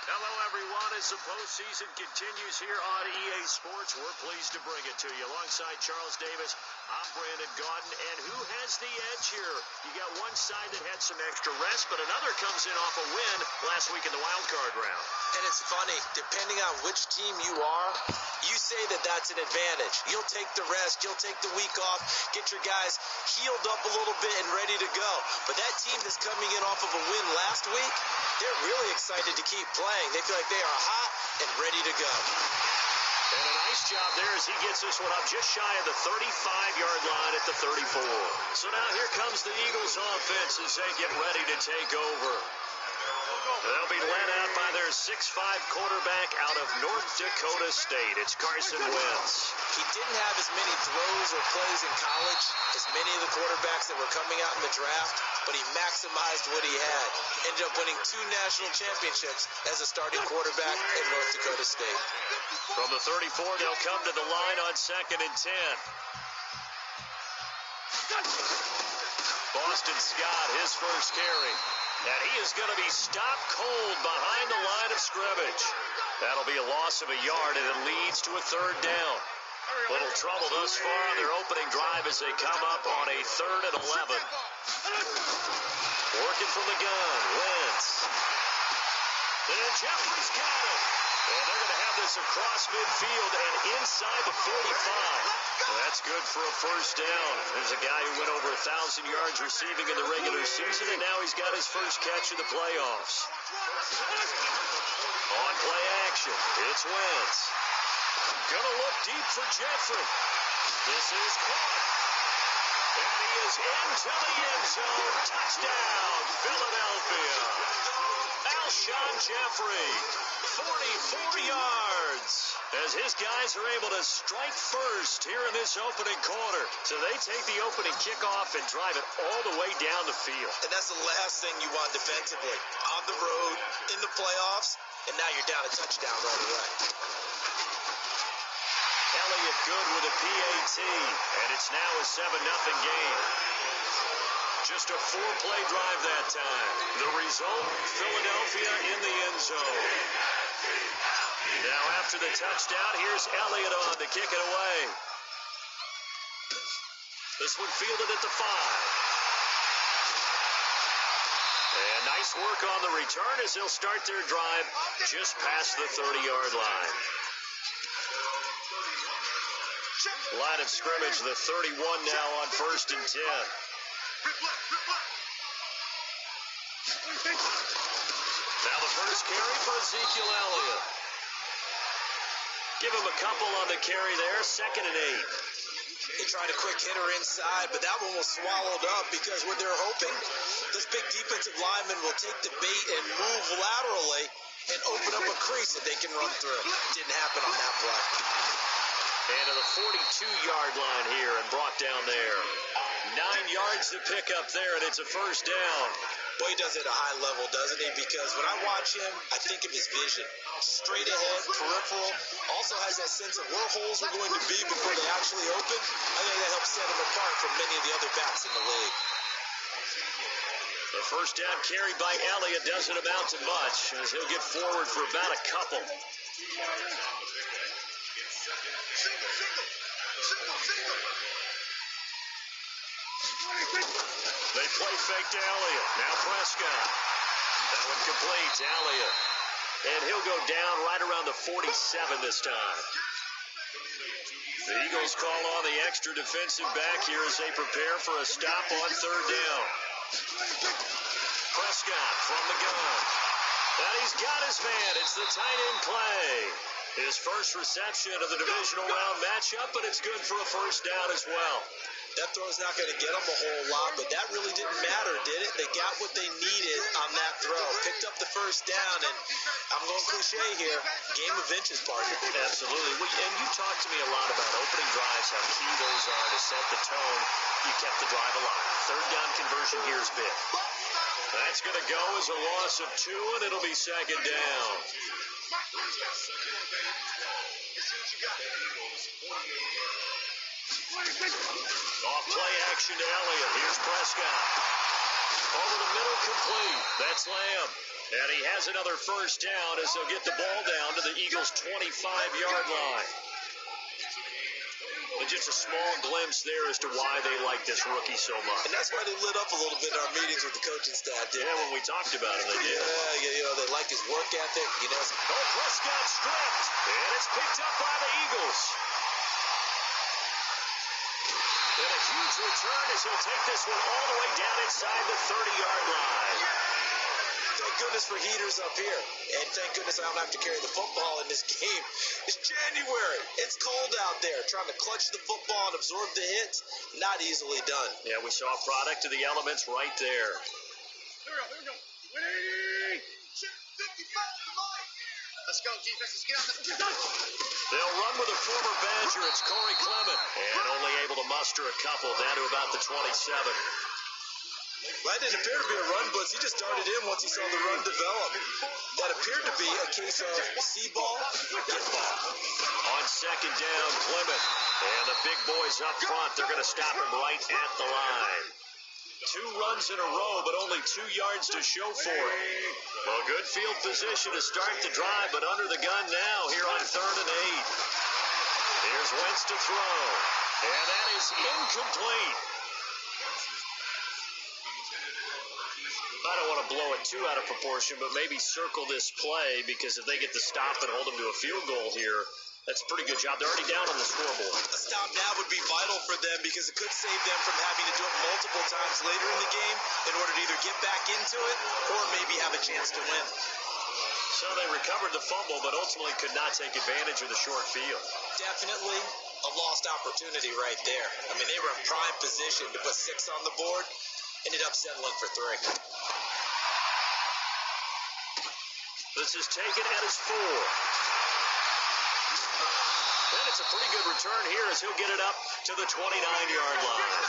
Hello, everyone. As the postseason continues here on EA Sports, we're pleased to bring it to you. Alongside Charles Davis, I'm Brandon Gaudin. And who has the edge here? You got one side that had some extra rest, but another comes in off a win last week in the wild card round. And it's funny, depending on which team you are, you say that that's an advantage. You'll take the rest, you'll take the week off, get your guys healed up a little bit and ready to go. But that team that's coming in off of a win last week, they're really excited to keep playing. They feel like they are hot and ready to go. And a nice job there as he gets this one up just shy of the 35-yard line at the 34. So now here comes the Eagles offense as they get ready to take over. They'll be led out by their 6'5 quarterback out of North Dakota State. It's Carson Wentz. He didn't have as many throws or plays in college as many of the quarterbacks that were coming out in the draft, but he maximized what he had. Ended up winning 2 national championships as a starting quarterback at North Dakota State. From the 34, they'll come to the line on 2nd and 10. Boston Scott, his first carry. And he is going to be stopped cold behind the line of scrimmage. That'll be a loss of a yard, and it leads to a 3rd down. Little trouble thus far on their opening drive as they come up on a 3rd and 11. Working from the gun, Wentz. And Jeffrey's got it. And they're going to have this across midfield and inside the 45. Well, that's good for a first down. There's a guy who went over 1,000 yards receiving in the regular season, and now he's got his first catch in the playoffs. On play action, it's Wentz. Gonna look deep for Jeffrey. This is caught. And he is into the end zone. Touchdown, Philadelphia. Alshon Jeffrey, 44 yards. As his guys are able to strike first here in this opening quarter. So they take the opening kickoff and drive it all the way down the field. And that's the last thing you want defensively. On the road, in the playoffs, and now you're down a touchdown right away. Elliott good with a PAT, and it's now a 7-0 game. Just a 4-play drive that time. The result, Philadelphia in the end zone. Now after the touchdown, here's Elliott on to kick it away. This one fielded at the 5. And nice work on the return as they'll start their drive just past the 30-yard line. Line of scrimmage, the 31 now on 1st and 10. Now the first carry for Ezekiel Elliott. Give him a couple on the carry there, 2nd and 8. They tried a quick hitter inside, but that one was swallowed up because what they're hoping, this big defensive lineman will take the bait and move laterally and open up a crease that they can run through. Didn't happen on that play. And to the 42-yard line here and brought down there. 9 yards to pick up there, and it's a first down. Boy, he does it at a high level, doesn't he? Because when I watch him, I think of his vision. Straight ahead, peripheral. Also has that sense of where holes are going to be before they actually open. I think that helps set him apart from many of the other backs in the league. The first down carry by Elliott doesn't amount to much as he'll get forward for about a couple. They play fake to Elliott. Now Prescott. That one complete to Elliott. And he'll go down right around the 47 this time. The Eagles call on the extra defensive back here as they prepare for a stop on 3rd down. Prescott from the gun. And he's got his man. It's the tight end play. His first reception of the divisional round matchup, but it's good for a first down as well. That throw's not going to get them a whole lot, but that really didn't matter, did it? They got what they needed on that throw. Picked up the first down, and I'm going cliche here, game of inches, partner. Absolutely. And you talked to me a lot about opening drives, how key those are to set the tone. You kept the drive alive. 3rd down conversion here is big. That's going to go as a loss of 2, and it'll be 2nd down. Off play action to Elliott. Here's Prescott. Over the middle, complete. That's Lamb. And he has another first down as they'll get the ball down to the Eagles' 25-yard line. And just a small glimpse there as to why they like this rookie so much. And that's why they lit up a little bit in our meetings with the coaching staff. Yeah, when we talked about him, they did. Yeah, they like his work ethic. Prescott stripped, and it's picked up by the Eagles. And a huge return as he'll take this one all the way down inside the 30-yard line. Thank goodness for heaters up here. And thank goodness I don't have to carry the football in this game. It's January. It's cold out there. Trying to clutch the football and absorb the hits, not easily done. Yeah, we saw a product of the elements right there. Here we go. 180. 55. Let's go, defense. Let's get out. Let's get done. They'll run with a former Badger. It's Corey Clement. And only able to muster a couple down to about the 27. That didn't appear to be a run blitz. He just darted in once he saw the run develop. That appeared to be a case of see ball, get ball. On second down, Clement. And the big boys up front, they're going to stop him right at the line. 2 runs in a row, but only 2 yards to show for it. Well, good field position to start the drive, but under the gun now here on 3rd and 8. Here's Wentz to throw. And that is incomplete. I don't want to blow it too out of proportion, but maybe circle this play, because if they get the stop and hold them to a field goal here, that's a pretty good job. They're already down on the scoreboard. A stop now would be vital for them, because it could save them from having to do it multiple times later in the game in order to either get back into it or maybe have a chance to win. So they recovered the fumble, but ultimately could not take advantage of the short field. Definitely a lost opportunity right there. I mean, they were in prime position to put 6 on the board, ended up settling for 3. This is taken at his 4. And it's a pretty good return here as he'll get it up to the 29-yard line.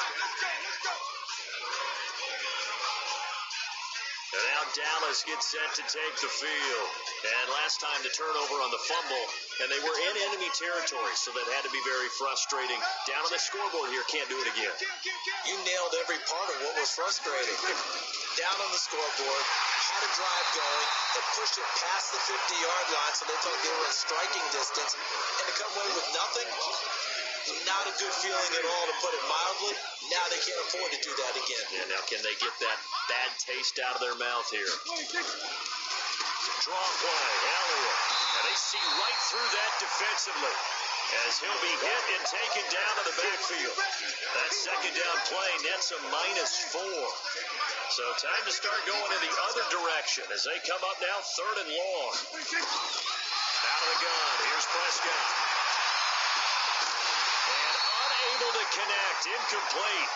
And now Dallas gets set to take the field. And last time the turnover on the fumble, and they were in enemy territory, so that had to be very frustrating. Down on the scoreboard here, can't do it again. You nailed every part of what was frustrating. Down on the scoreboard, had a drive going, and pushed it past the 50-yard line, so they thought they were in striking distance, and to come away with nothing, not a good feeling at all, to put it mildly. Now they can't afford to do that again. Yeah, now can they get that bad taste out of their mouth here? Draw play, Elliott. And they see right through that defensively as he'll be hit and taken down in the backfield. That second down play nets a -4. So time to start going in the other direction as they come up now 3rd and long. Out of the gun, here's Prescott. And unable to connect, incomplete.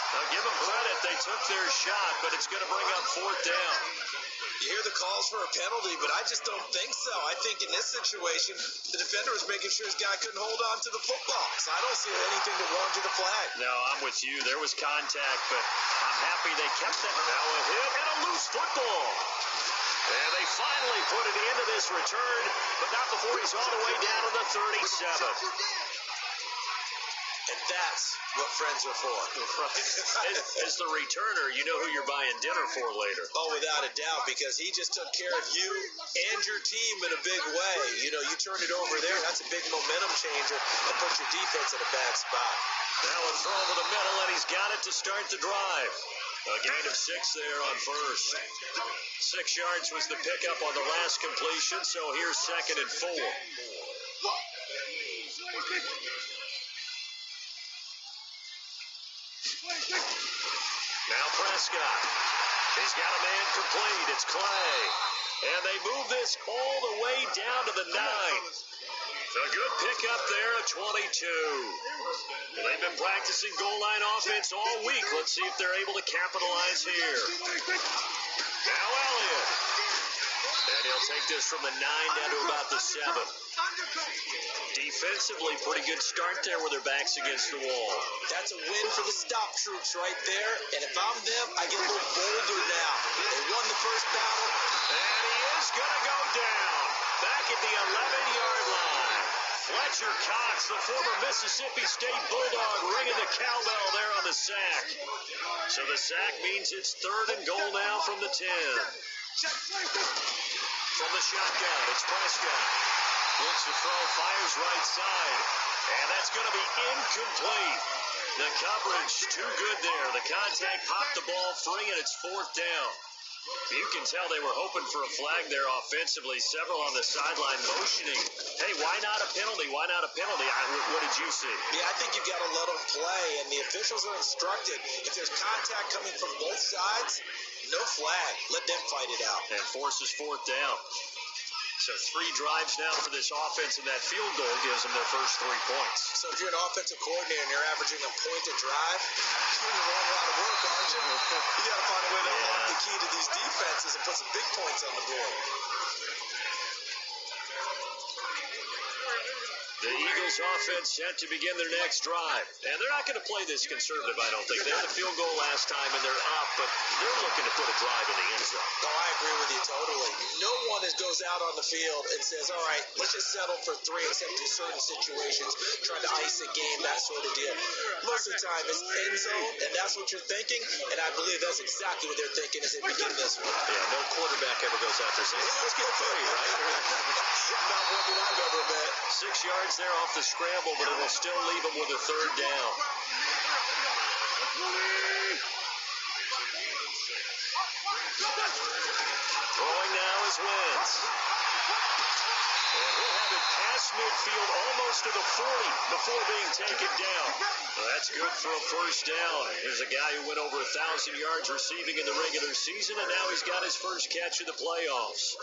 Now give them credit, they took their shot, but it's going to bring up 4th down. You hear the calls for a penalty, but I just don't think so. I think in this situation, the defender was making sure his guy couldn't hold on to the football. So I don't see anything to warrant the flag. No, I'm with you. There was contact, but I'm happy they kept that. Now a hit and a loose football. And they finally put it into this return, but not before he's all the way down to the 37. And that's what friends are for. As the returner, you know who you're buying dinner for later. Oh, without a doubt, because he just took care of you and your team in a big way. You know, you turn it over there, that's a big momentum changer and puts your defense in a bad spot. Now a throw over the middle, and he's got it to start the drive. A gain of 6 there on first. 6 yards was the pickup on the last completion, so here's 2nd and 4. Now Prescott. He's got a man complete. It's Clay. And they move this all the way down to the 9. A good pickup there, a 22. Well, they've been practicing goal line offense all week. Let's see if they're able to capitalize here. Now Elliott. And he'll take this from the 9 down to about the 7. Defensively, pretty good start there with their backs against the wall. That's a win for the stop troops right there. And if I'm them, I get a little bolder now. They won the first battle. And he is going to go down. Back at the 11-yard line. Fletcher Cox, the former Mississippi State Bulldog, ringing the cowbell there on the sack. So the sack means it's 3rd and goal now from the 10. From the shotgun, it's Prescott. Looks to throw, fires right side. And that's going to be incomplete. The coverage too good there. The contact popped the ball free, and it's 4th down. You can tell they were hoping for a flag there offensively. Several on the sideline motioning, hey, why not a penalty? Why not a penalty? What did you see? Yeah, I think you've got to let them play, and the officials are instructed. If there's contact coming from both sides, no flag. Let them fight it out. And forces 4th down. So 3 drives now for this offense, and that field goal gives them their first 3 points. So if you're an offensive coordinator and you're averaging a point a drive, you're in the wrong line of work, aren't you? You got to find a way to unlock the key to these defenses and put some big points on the board. The Eagles offense set to begin their next drive. And they're not going to play this conservative, I don't think. They had a field goal last time, and they're up, but they're looking to put a drive in the end zone. Oh, I agree with you totally. No one goes out on the field and says, all right, let's just settle for 3 except in certain situations, trying to ice a game, that sort of deal. Most of the time, it's end zone, and that's what you're thinking, and I believe that's exactly what they're thinking as they begin this one. Yeah, no quarterback ever goes out there saying, hey, let's get 3, right? Not one that I've ever met. 6 yards there off the scramble, but it'll still leave them with a 3rd down. Throwing now is Wentz. And he'll have it past midfield almost to the 40 before being taken down. Well, that's good for a first down. Here's a guy who went over 1,000 yards receiving in the regular season, and now he's got his first catch of the playoffs.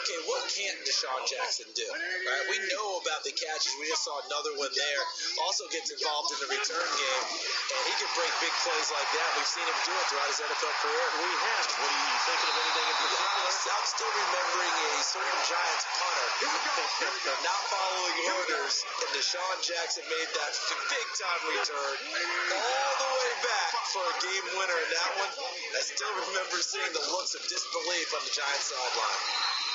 Okay, what can't Deshaun Jackson do? Right? We know about the catches. We just saw another one there. Also gets involved in the return game, and he can break big plays like that. We've seen him do it throughout his NFL career. We have. What are you thinking of anything in particular? I'm still remembering a certain Giants punter not following orders, and Deshaun Jackson made that big-time return all the way back for a game winner in that one. I still remember seeing the looks of disbelief on the Giants sideline.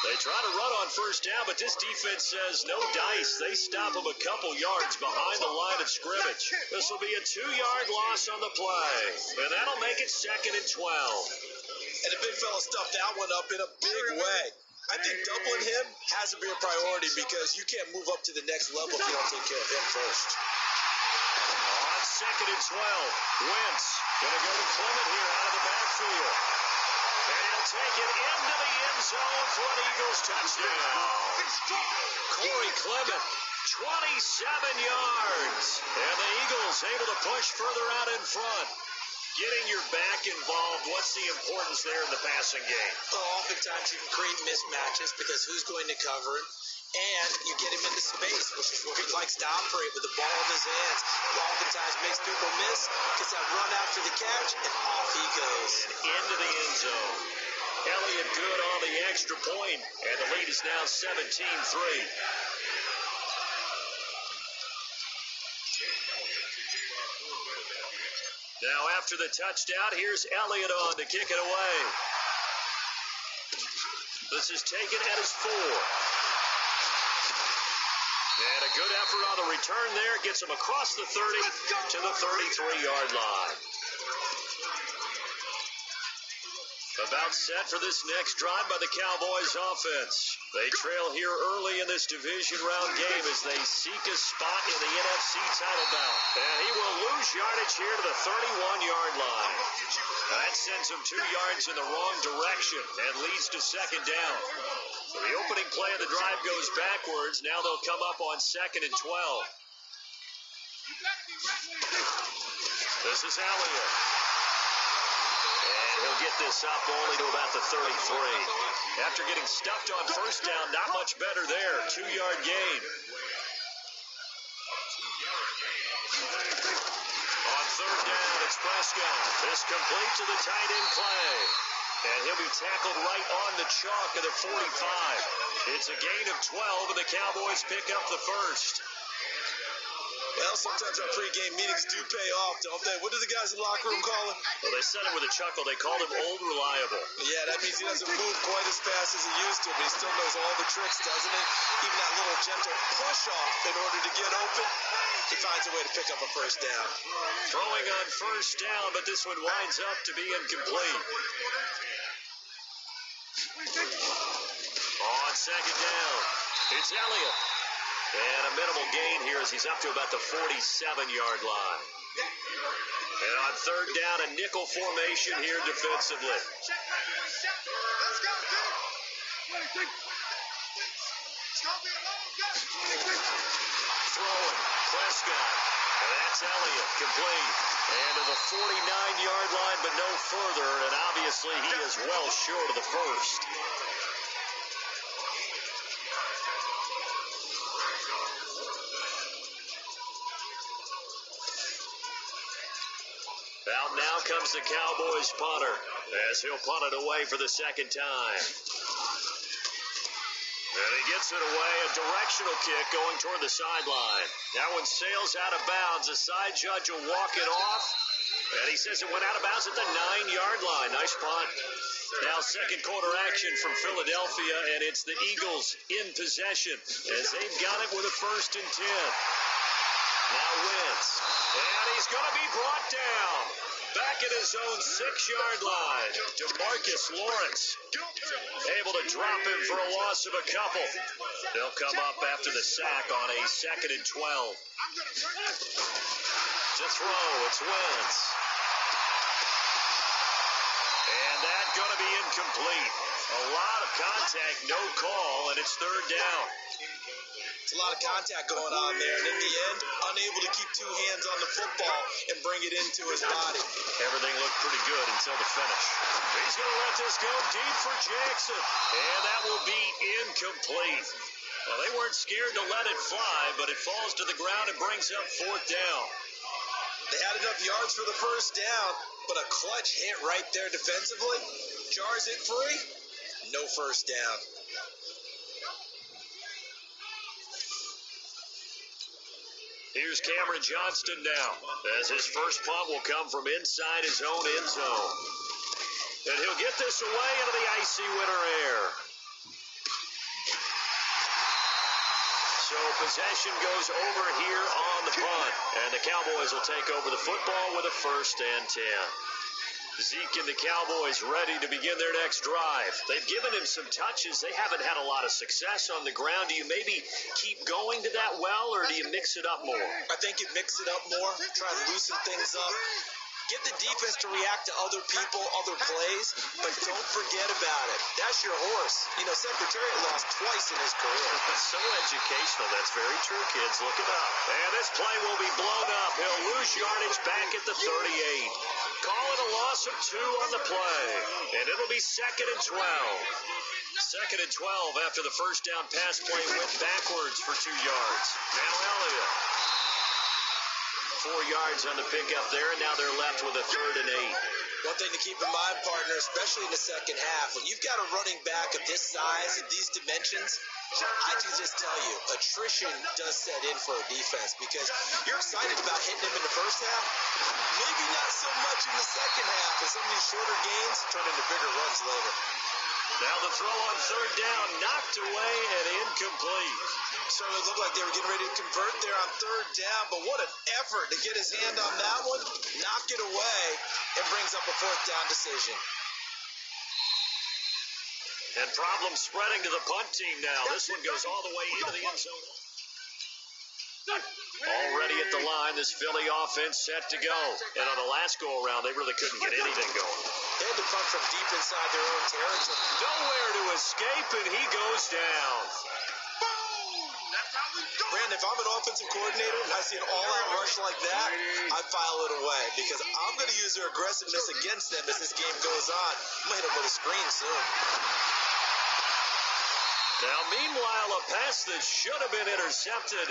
They try to run on first down, but this defense says no dice. They stop them a couple yards behind the line of scrimmage. This will be a 2-yard loss on the play, and that'll make it 2nd and 12. And the big fella stuffed that one up in a big way. I think doubling him has to be a priority because you can't move up to the next level if you don't take care of him first. On 2nd and 12, Wentz going to go to Clement here out of the backfield. And he'll take it into the end zone for an Eagles touchdown. Corey Clement, 27 yards. And the Eagles able to push further out in front. Getting your back involved, what's the importance there in the passing game? Well, oftentimes you can create mismatches because who's going to cover him? And you get him into space, which is where he likes to operate with the ball in his hands. He oftentimes makes people miss, gets that run after the catch, and off he goes. And into the end zone. Elliott good on the extra point, and the lead is now 17-3. Now after the touchdown, here's Elliott on to kick it away. This is taken at his 4. And a good effort on the return there. Gets him across the 30 to the 33-yard line. About set for this next drive by the Cowboys offense. They trail here early in this division round game as they seek a spot in the NFC title bout. And he will lose yardage here to the 31-yard line. That sends him 2 yards in the wrong direction and leads to 2nd down. So the opening play of the drive goes backwards. Now they'll come up on 2nd and 12. This is Elliott. And he'll get this up only to about the 33. After getting stuffed on first down, not much better there. 2-yard gain. On 3rd down, it's Prescott. This complete to the tight end play. And he'll be tackled right on the chalk of the 45. It's a gain of 12, and the Cowboys pick up the first. Well, sometimes our pregame meetings do pay off, don't they? What do the guys in the locker room call him? Well, they said it with a chuckle. They called him Old Reliable. Yeah, that means he doesn't move quite as fast as he used to, but he still knows all the tricks, doesn't he? Even that little gentle push-off in order to get open, he finds a way to pick up a first down. Throwing on first down, but this one winds up to be incomplete. On second down, it's Elliott. And a minimal gain here as he's up to about the 47-yard line. And on third down, a nickel formation here defensively. Let's go, dude. Throwing, Prescott. And that's Elliott, complete. And to the 49-yard line, but no further. And obviously he is well short of the first. Out now comes the Cowboys punter as he'll punt it away for the second time. And he gets it away, a directional kick going toward the sideline. That one sails out of bounds. The side judge will walk it off. And he says it went out of bounds at the 9-yard line. Nice punt. Now second quarter action from Philadelphia, and it's the Eagles in possession as they've got it with a 1st and 10. Now Wentz, and he's going to be brought down. Back at his own 6-yard line. DeMarcus Lawrence able to drop him for a loss of a couple. They'll come up after the sack on a 2nd and 12. To throw, it's Wentz. And that's going to be incomplete. A lot of contact, no call, and it's third down. It's a lot of contact going on there, and in the end, unable to keep two hands on the football and bring it into his body. Everything looked pretty good until the finish. He's going to let this go deep for Jackson, and that will be incomplete. Well, they weren't scared to let it fly, but it falls to the ground and brings up 4th down. They had enough yards for the first down, but a clutch hit right there defensively jars it free. No first down. Here's Cameron Johnston now, as his first punt will come from inside his own end zone. And he'll get this away into the icy winter air. So possession goes over here on the punt, and the Cowboys will take over the football with a 1st and 10. Zeke and the Cowboys ready to begin their next drive. They've given him some touches. They haven't had a lot of success on the ground. Do you maybe keep going to that well, or do you mix it up more? I think you mix it up more, try to loosen things up. Get the defense to react to other people, other plays, but don't forget about it. That's your horse. You know, Secretariat lost twice in his career. That's so educational. That's very true, kids. Look it up. And this play will be blown up. He'll lose yardage back at the 38. Call it a loss of 2 on the play. And it'll be 2nd and 12. 2nd and 12 after the first down pass play went backwards for 2 yards. Now Elliott. 4 yards on the pickup there, and now they're left with a 3rd and 8. One thing to keep in mind, partner, especially in the second half, when you've got a running back of this size and these dimensions, I can just tell you, attrition does set in for a defense because you're excited about hitting him in the first half, maybe not so much in the second half, and some of these shorter gains turn into bigger runs later. Now the throw on 3rd down, knocked away and incomplete. Certainly looked like they were getting ready to convert there on 3rd down, but what an effort to get his hand on that one, knock it away, and brings up a 4th down decision. And problems spreading to the punt team now. This one goes all the way into the end zone. Already at the line, this Philly offense set to go. And on the last go-around, they really couldn't get anything going. They had to punt from deep inside their own territory. Nowhere to escape, and he goes down. Brandon, if I'm an offensive coordinator and I see an all-out rush like that, I file it away because I'm going to use their aggressiveness against them as this game goes on. I'm going to hit them with a screen soon. Now, meanwhile, a pass that should have been intercepted,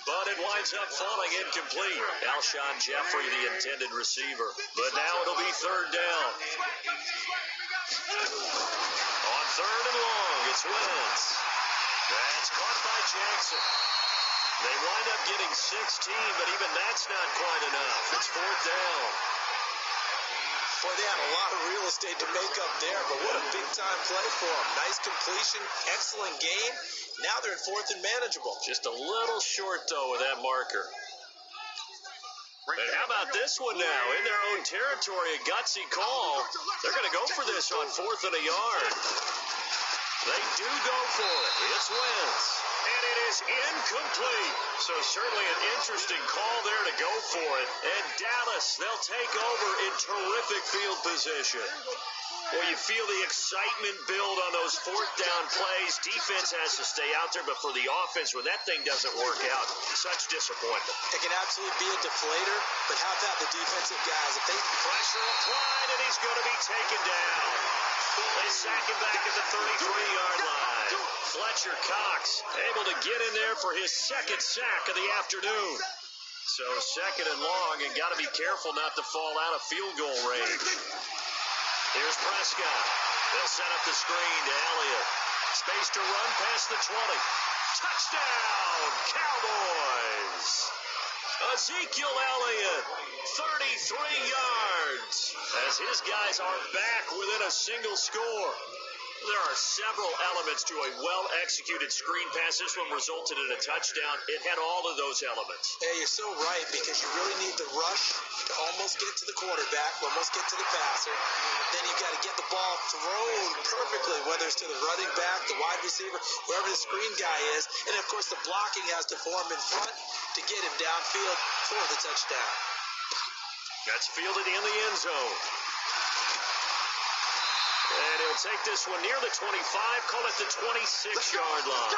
but it winds up falling incomplete. Alshon Jeffrey, the intended receiver. But now it'll be 3rd down. On 3rd and long, it's Wentz. That's caught by Jackson. They wind up getting 16, but even that's not quite enough. It's fourth down. Boy, they had a lot of real estate to make up there, but what a big-time play for them. Nice completion, excellent gain. Now they're in fourth and manageable. Just a little short, though, with that marker. And how about this one now? In their own territory, a gutsy call. They're going to go for this on fourth and a yard. They do go for it. It's Wentz. And it is incomplete. So certainly an interesting call there to go for it. And Dallas, they'll take over in terrific field position. Well, you feel the excitement build on those fourth down plays. Defense has to stay out there, but for the offense, when that thing doesn't work out, such disappointment. It can absolutely be a deflator, but how about the defensive guys? If they pressure applied, and he's going to be taken down. They sack him back at the 33-yard line. Fletcher Cox able to get in there for his second sack of the afternoon. So second and long, and got to be careful not to fall out of field goal range. Here's Prescott. They'll set up the screen to Elliott. Space to run past the 20. Touchdown, Cowboys! Ezekiel Elliott, 33 yards, as his guys are back within a single score. There are several elements to a well-executed screen pass. This one resulted in a touchdown. It had all of those elements. Yeah, you're so right, because you really need the rush to almost get to the quarterback, almost get to the passer. Then you've got to get the ball thrown perfectly, whether it's to the running back, the wide receiver, wherever the screen guy is. And, of course, the blocking has to form in front to get him downfield for the touchdown. That's fielded in the end zone. And he'll take this one near the 25, call it the 26-yard line.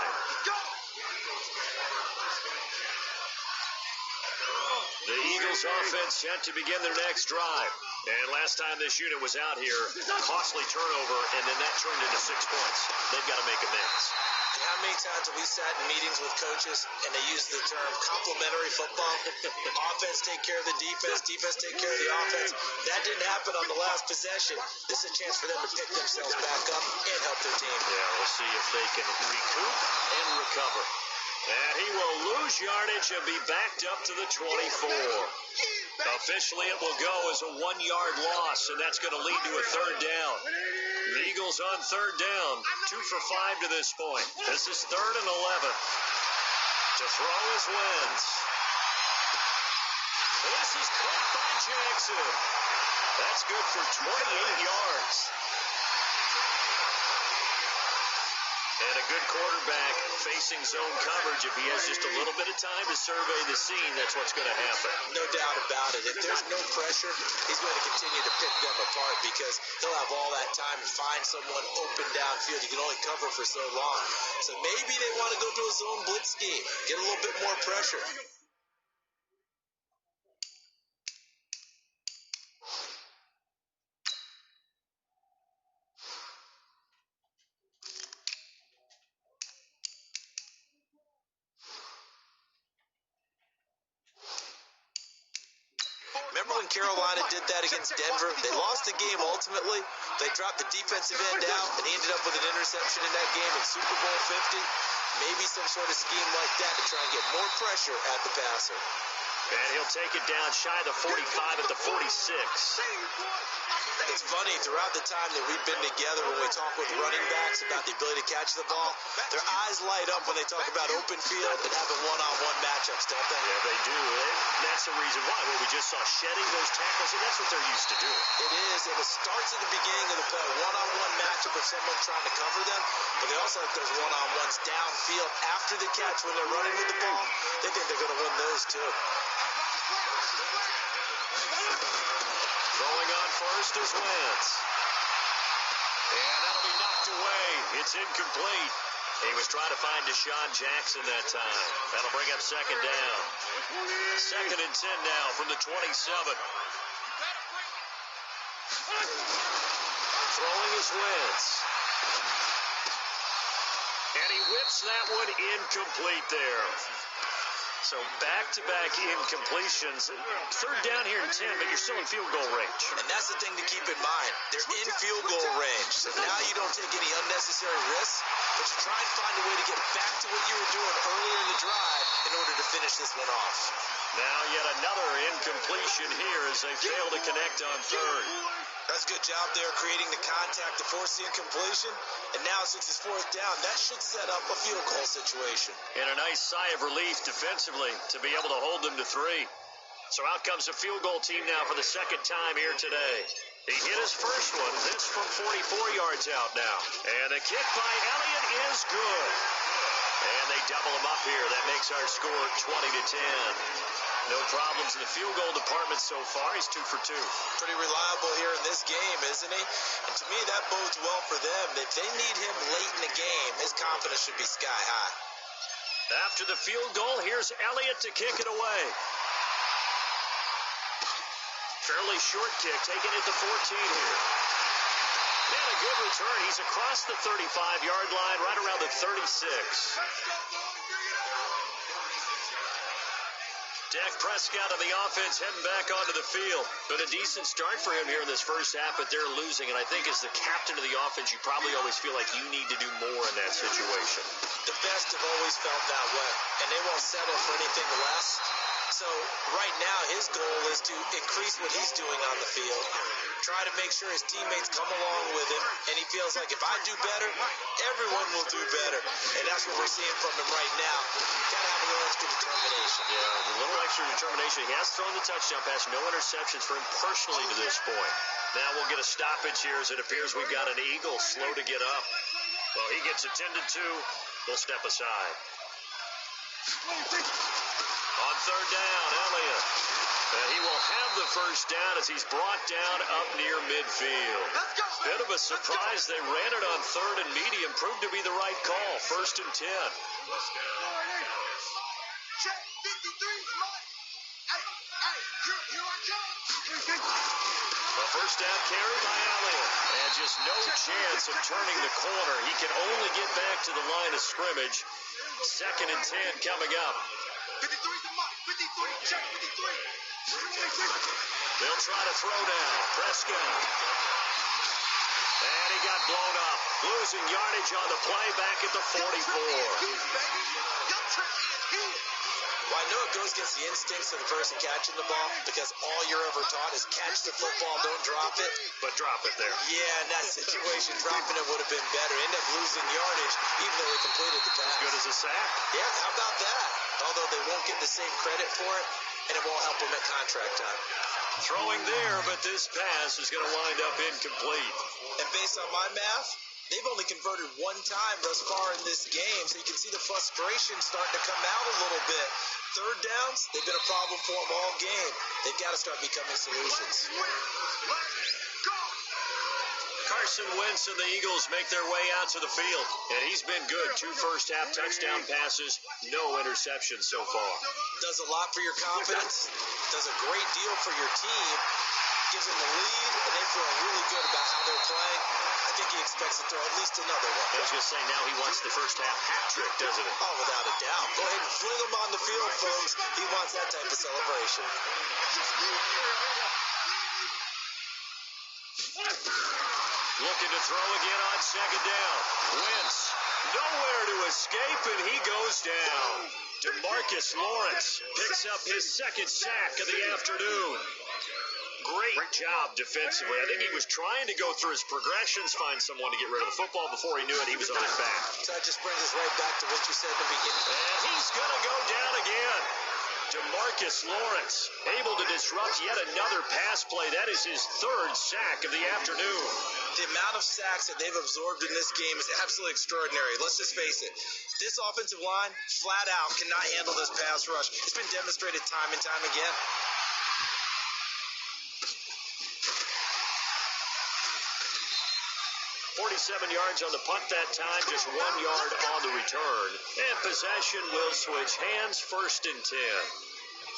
The Eagles offense set to begin their next drive. And last time this unit was out here, costly turnover, and then that turned into 6 points. They've got to make amends. And how many times have we sat in meetings with coaches and they use the term complementary football? Offense take care of the defense, defense take care of the offense. That didn't happen on the last possession. This is a chance for them to pick themselves back up and help their team. Yeah, we'll see if they can recoup and recover. And he will lose yardage and be backed up to the 24. Officially, it will go as a 1-yard loss, and that's going to lead to a third down. The Eagles on third down, 2 for 5 to this point. This is third and 11. To throw is Wentz. This is caught by Jackson. That's good for 28 yards. And a good quarterback facing zone coverage. If he has just a little bit of time to survey the scene, that's what's going to happen. No doubt about it. If there's no pressure, he's going to continue to pick them apart because he'll have all that time to find someone open downfield. You can only cover for so long. So maybe they want to go to a zone blitz scheme, get a little bit more pressure. Remember when Carolina did that against Denver? They lost the game ultimately. They dropped the defensive end out, and he ended up with an interception in that game in Super Bowl 50. Maybe some sort of scheme like that to try and get more pressure at the passer. And he'll take it down shy of the 45 at the 46. It's funny, throughout the time that we've been together, when we talk with running backs about the ability to catch the ball, their eyes light up when they talk about open field and having one-on-one matchups, don't they? Yeah, they do. And that's the reason why. Well, we just saw shedding those tackles, and that's what they're used to doing. It is, and it starts at the beginning of the play, one-on-one matchup with someone trying to cover them, but they also have those one-on-ones downfield after the catch when they're running with the ball. They think they're going to win those, too. Throwing on first is Wentz. And that'll be knocked away. It's incomplete. He was trying to find Deshaun Jackson that time. That'll bring up second down. Second and 10 now from the 27. Throwing is Wentz. And he whips that one incomplete there. So back-to-back incompletions. Third down here in 10, but you're still in field goal range. And that's the thing to keep in mind. They're in field goal range. So now you don't take any unnecessary risks. but you try and find a way to get back to what you were doing earlier in the drive in order to finish this one off. Now yet another incompletion here as they fail to connect on third. That's a good job there creating the contact to force the incompletion. And now since it's fourth down, that should set up a field goal situation. And a nice sigh of relief defensively to be able to hold them to 3. So out comes the field goal team now for the second time here today. He hit his first one, this from 44 yards out now. And the kick by Elliott is good. And they double him up here. That makes our score 20-10. No problems in the field goal department so far. He's 2 for 2. Pretty reliable here in this game, isn't he? And to me, that bodes well for them. If they need him late in the game, his confidence should be sky high. After the field goal, here's Elliott to kick it away. Fairly short kick, taking it to 14 here. And a good return. He's across the 35-yard line, right around the 36. Dak Prescott of the offense heading back onto the field. But a decent start for him here in this first half, but they're losing. And I think as the captain of the offense, you probably always feel like you need to do more in that situation. The best have always felt that way, and they won't settle for anything less. So right now, his goal is to increase what he's doing on the field, try to make sure his teammates come along with him, and he feels like if I do better, everyone will do better. And that's what we're seeing from him right now. Got to have a little extra determination. Yeah, a little extra determination. He has thrown the touchdown pass, no interceptions for him personally to this point. Now we'll get a stoppage here as it appears we've got an Eagle slow to get up. Well, he gets attended to. We'll step aside. On third down, Elliott. He will have the first down as he's brought down up near midfield. Bit of a surprise. They ran it on third and medium. Proved to be the right call. First and 10. Check 53, right? Here I come. A first down carry by Elliott. And just no chance of turning the corner. He can only get back to the line of scrimmage. Second and 10 coming up. 53's the mark. 53, check 53. They'll try to throw now. Prescott. And he got blown up. Losing yardage on the play back at the 44. Well, I know it goes against the instincts of the person catching the ball because all you're ever taught is catch the football, don't drop it. But drop it there. Yeah, in that situation, dropping it would have been better. End up losing yardage, even though they completed the pass. As good as a sack. Yeah, how about that? Although they won't get the same credit for it, and it won't help them at contract time. Throwing there, but this pass is going to wind up incomplete. And based on my math, they've only converted one time thus far in this game, so you can see the frustration starting to come out a little bit. Third downs, they've been a problem for them all game. They've got to start becoming solutions. Carson Wentz and the Eagles make their way out to the field, and he's been good. 2 first-half touchdown passes, no interceptions so far. Does a lot for your confidence, does a great deal for your team, gives them the lead, and they feel really good about how they're playing. I think he expects to throw at least another one. I was going to say, now he wants the first-half hat trick, doesn't he? Oh, without a doubt. Go ahead and fling him on the field, folks. He wants that type of celebration. Looking to throw again on second down. Wentz, nowhere to escape, and he goes down. DeMarcus Lawrence picks up his second sack of the afternoon. Great job defensively. I think he was trying to go through his progressions, find someone to get rid of the football. Before he knew it, he was on his back. So that just brings us right back to what you said in the beginning. And he's going to go down again. DeMarcus Lawrence able to disrupt yet another pass play. That is his third sack of the afternoon. The amount of sacks that they've absorbed in this game is absolutely extraordinary. Let's just face it. This offensive line, flat out, cannot handle this pass rush. It's been demonstrated time and time again. .47 yards on the punt that time, just 1 yard on the return. And possession will switch hands, first and 10.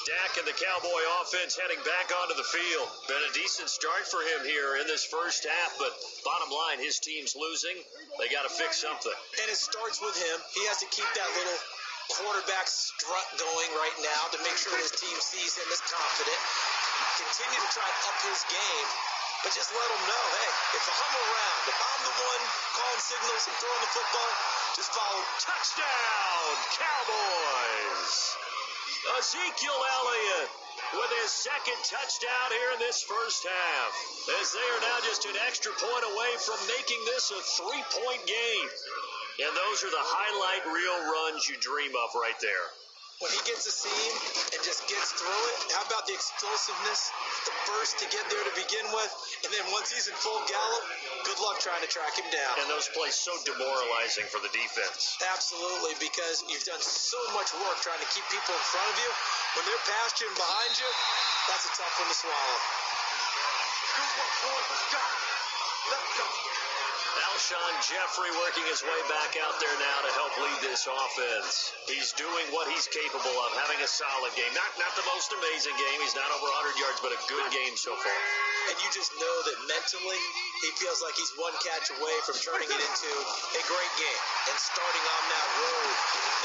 Dak and the Cowboy offense heading back onto the field. Been a decent start for him here in this first half, but bottom line, his team's losing. They got to fix something. And it starts with him. He has to keep that little quarterback strut going right now to make sure his team sees him as confident. Continue to try and up his game. but just let them know, hey, if I'm around, if I'm the one calling signals and throwing the football, just follow. Touchdown, Cowboys! Ezekiel Elliott with his second touchdown here in this first half, as they are now just an extra point away from making this a 3-point game. And those are the highlight reel runs you dream of right there. When he gets a seam and just gets through it, how about the explosiveness, the burst to get there to begin with, and then once he's in full gallop, good luck trying to track him down. And those plays so demoralizing for the defense. Absolutely, because you've done so much work trying to keep people in front of you. When they're past you and behind you, that's a tough one to swallow. Let's go. Alshon Jeffrey working his way back out there now to help lead this offense. He's doing what he's capable of, having a solid game. Not the most amazing game. He's not over 100 yards, but a good game so far. And you just know that mentally, he feels like he's one catch away from turning it into a great game and starting on that road.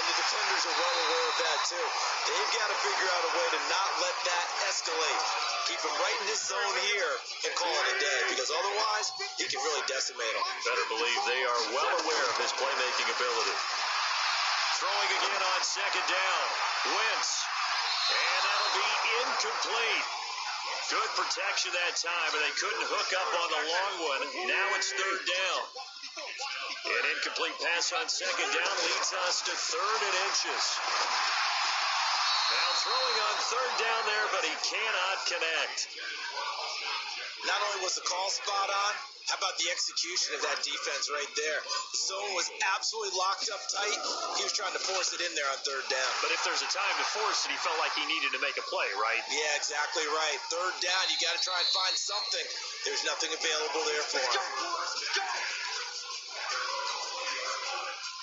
And the defenders are well aware of that, too. They've got to figure out a way to not let that escalate. Keep him right in this zone here and call it a day, because otherwise, he can really decimate them. Better believe they are well aware of his playmaking ability. Throwing again on second down. Wentz. And that'll be incomplete. Good protection that time, but they couldn't hook up on the long one. Now it's third down. An incomplete pass on second down leads us to third and inches. Now throwing on third down there, but he cannot connect. Not only was the call spot on, how about the execution of that defense right there? The zone was absolutely locked up tight. He was trying to force it in there on third down. But if there's a time to force it, he felt like he needed to make a play, right? Yeah, exactly right. Third down, you got to try and find something. There's nothing available there for him.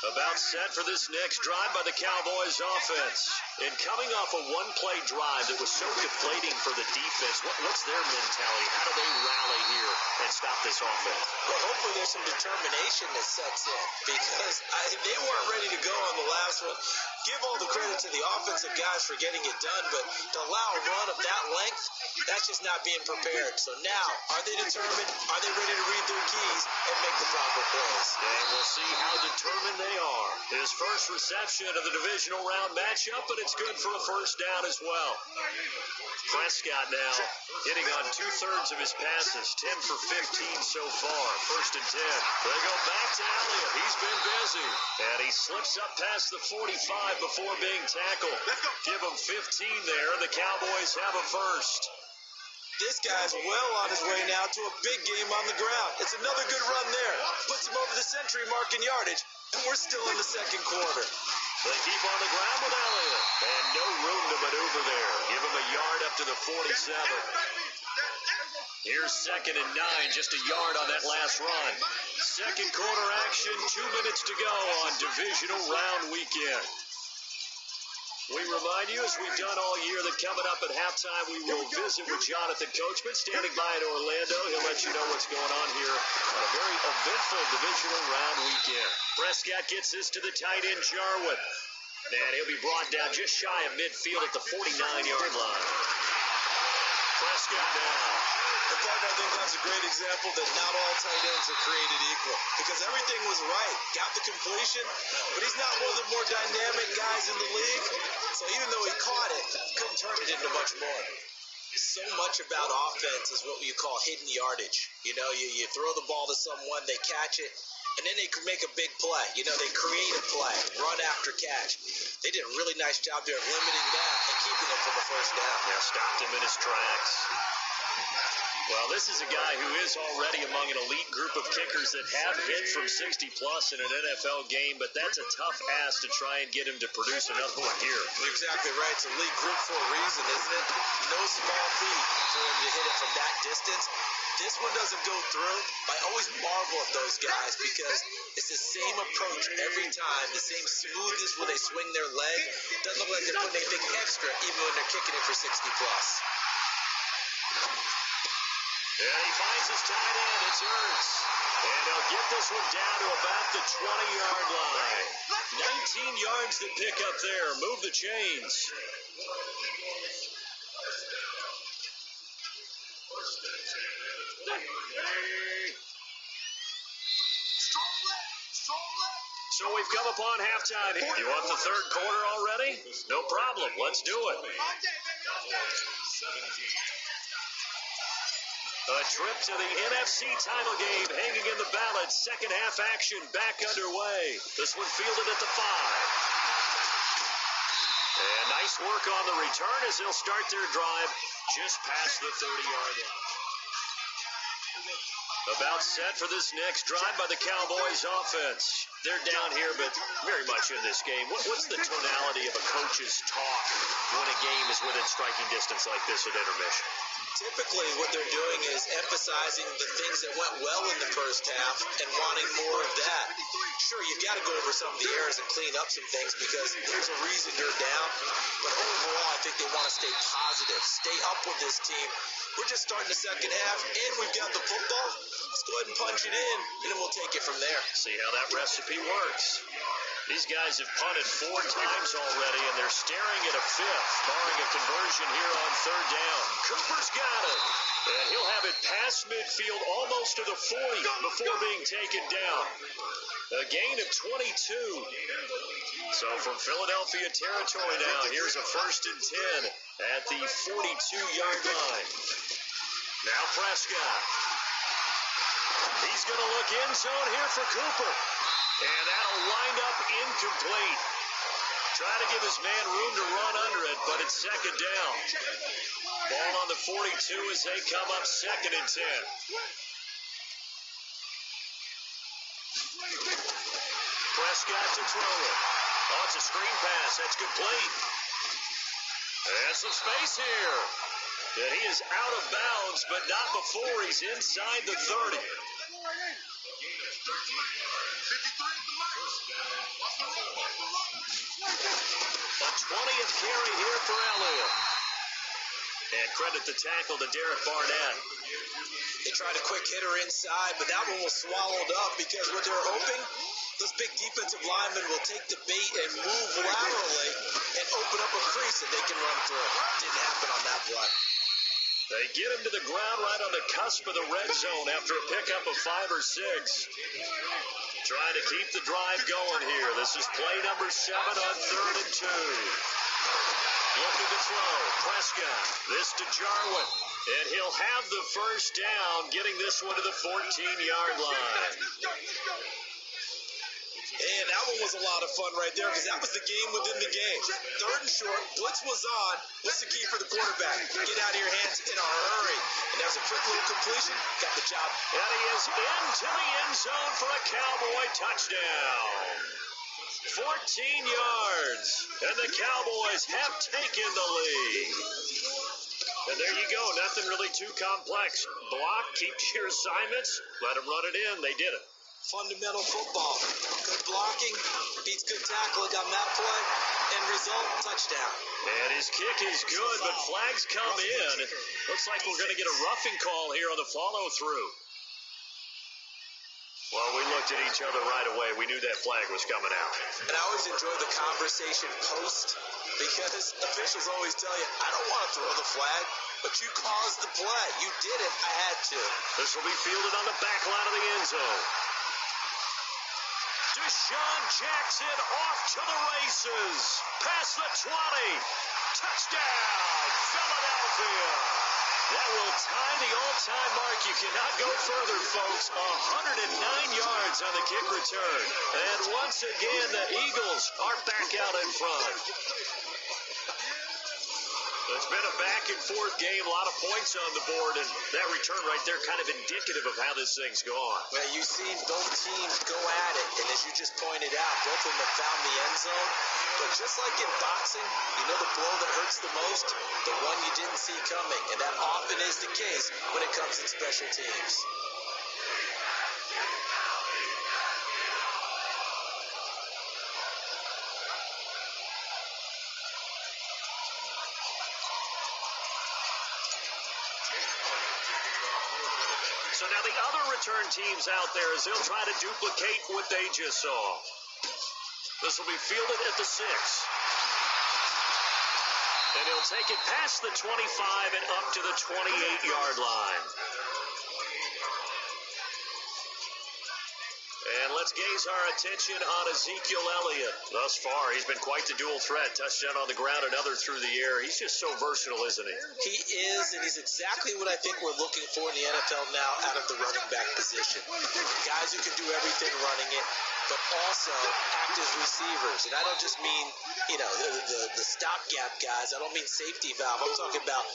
About set for this next drive by the Cowboys offense. And coming off a one-play drive that was so deflating for the defense, what's their mentality? How do they rally here and stop this offense? Well, hopefully there's some determination that sets in, because they weren't ready to go on the last one. Give all the credit to the offensive guys for getting it done, but to allow a run of that length, that's just not being prepared. So now, are they determined? Are they ready to read their keys and make the proper plays? And we'll see how determined they are. His first reception of the divisional round matchup, but it's good for a first down as well. Prescott now hitting on 2/3 of his passes, 10 for 15 so far. First and 10. They go back to Elliott. He's been busy. And he slips up past the 45 before being tackled. Give him 15 there. The Cowboys have a first. This guy's well on his way now to a big game on the ground. It's another good run there. Puts him over the century mark in yardage. And we're still in the second quarter. They keep on the ground with Elliott. And no room to maneuver there. Give him a yard up to the 47. Here's 2nd and 9, just a yard on that last run. Second quarter action, 2 minutes to go on divisional round weekend. We remind you, as we've done all year, that coming up at halftime, we will visit with Jonathan Coachman, standing by in Orlando. He'll let you know what's going on here on a very eventful divisional round weekend. Prescott gets this to the tight end, Jarwin. And he'll be brought down just shy of midfield at the 49-yard line. Prescott now. In fact, I think that's a great example that not all tight ends are created equal, because everything was right. Got the completion, but he's not one of the more dynamic guys in the league. So even though he caught it, couldn't turn it into much more. So much about offense is what you call hidden yardage. You know, you throw the ball to someone, they catch it, and then they can make a big play. You know, they create a play, run after catch. They did a really nice job there of limiting that and keeping him from the first down. Yeah, stopped him in his tracks. Well, this is a guy who is already among an elite group of kickers that have hit from 60-plus in an NFL game, but that's a tough ask to try and get him to produce another one here. You're exactly right. It's a elite group for a reason, isn't it? No small feat for him to hit it from that distance. This one doesn't go through. I always marvel at those guys because it's the same approach every time, the same smoothness when they swing their leg. Doesn't look like they're putting anything extra even when they're kicking it for 60-plus. And he finds his tight end. It's Ertz. And he'll get this one down to about the 20-yard line. 19 yards to pick up there. Move the chains. Strong left. Strong left. So we've come upon halftime. You want the third quarter already? No problem. Let's do it. All day, baby. All day. A trip to the NFC title game hanging in the balance. Second half action back underway. This one fielded at the 5. And nice work on the return as they'll start their drive just past the 30-yard line. About set for this next drive by the Cowboys offense. They're down here, but very much in this game. What's the tonality of a coach's talk when a game is within striking distance like this at intermission? Typically, what they're doing is emphasizing the things that went well in the first half and wanting more of that. Sure, you've got to go over some of the errors and clean up some things because there's a reason you're down. But overall, I think they want to stay positive, stay up with this team. We're just starting the second half, and we've got the football. Let's go ahead and punch it in, and then we'll take it from there. See how that recipe works. These guys have punted 4 times already, and they're staring at a 5th, barring a conversion here on third down. Cooper's got it, and he'll have it past midfield almost to the 40 before being taken down. A gain of 22. So from Philadelphia territory now, here's a 1st and 10 at the 42-yard line. Now Prescott. He's going to look end zone here for Cooper. And that'll wind up incomplete. Try to give his man room to run under it, but it's second down. Ball on the 42 as they come up 2nd and 10. Prescott to throw it. Oh, it's a screen pass. That's complete. And some space here. And he is out of bounds, but not before he's inside the 30. A 20th carry here for Elliott. And credit the tackle to Derek Barnett. They tried a quick hitter inside, but that one was swallowed up because what they're hoping, those big defensive linemen will take the bait and move laterally and open up a crease that they can run through. Didn't happen on that play. They get him to the ground right on the cusp of the red zone after a pickup of 5 or 6. Trying to keep the drive going here. This is play number 7 on 3rd and 2. Looking to throw. Prescott. This to Jarwin. And he'll have the first down, getting this one to the 14-yard line. And that one was a lot of fun right there because that was the game within the game. 3rd and short, blitz was on. What's the key for the quarterback? Get out of your hands in a hurry. And there's a quick little completion. Got the job. And he is into the end zone for a Cowboy touchdown. 14 yards. And the Cowboys have taken the lead. And there you go. Nothing really too complex. Block, keep to your assignments. Let them run it in. They did it. Fundamental football. Good blocking, beats good tackling on that play, and result, touchdown. And his kick is good, but flags come in. Looks like we're going to get a roughing call here on the follow-through. Well, we looked at each other right away. We knew that flag was coming out. And I always enjoy the conversation post because officials always tell you, I don't want to throw the flag, but you caused the play. You did it. I had to. This will be fielded on the back line of the end zone. Deshaun Jackson off to the races. Past the 20. Touchdown, Philadelphia. That will tie the all-time mark. You cannot go further, folks. 109 yards on the kick return. And once again, the Eagles are back out in front. It's been a back-and-forth game, a lot of points on the board, and that return right there kind of indicative of how this thing's gone. Well, you've seen both teams go at it, and as you just pointed out, both of them have found the end zone. But just like in boxing, you know the blow that hurts the most? The one you didn't see coming, and that often is the case when it comes in special teams. So now the other return teams out there, as they'll try to duplicate what they just saw. This will be fielded at the 6. And he'll take it past the 25 and up to the 28-yard line. And let's gaze our attention on Ezekiel Elliott. Thus far, he's been quite the dual threat. Touchdown on the ground, another through the air. He's just so versatile, isn't he? He is, and he's exactly what I think we're looking for in the NFL now out of the running back position. Guys who can do everything running it, but also act as receivers. And I don't just mean, the stopgap guys. I don't mean safety valve. I'm talking about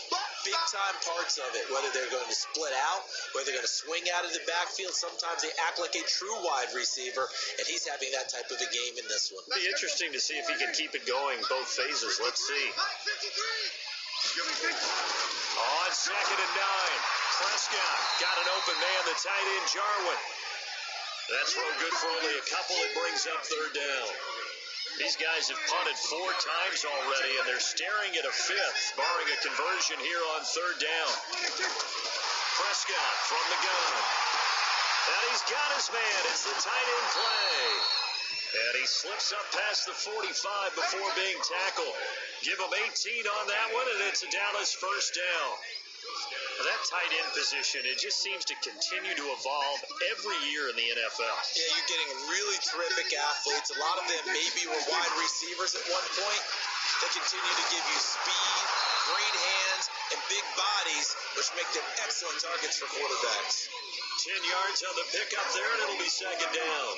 big-time parts of it, whether they're going to split out, whether they're going to swing out of the backfield. Sometimes they act like a true wide receiver, and he's having that type of a game in this one. It'll be interesting to see if he can keep it going both phases. Let's see. On 2nd and 9, Prescott got an open man, the tight end Jarwin. That throw good for only a couple. It brings up 3rd down. These guys have punted 4 times already, and they're staring at a 5th, barring a conversion here on 3rd down. Prescott from the gun. And he's got his man. It's the tight end play. And he slips up past the 45 before being tackled. Give him 18 on that one, and it's a Dallas 1st down. That tight end position, it just seems to continue to evolve every year in the NFL. Yeah, you're getting really terrific athletes. A lot of them maybe were wide receivers at one point. They continue to give you speed, great hands, and big bodies, which make them excellent targets for quarterbacks. 10 yards on the pickup there, and it'll be 2nd down.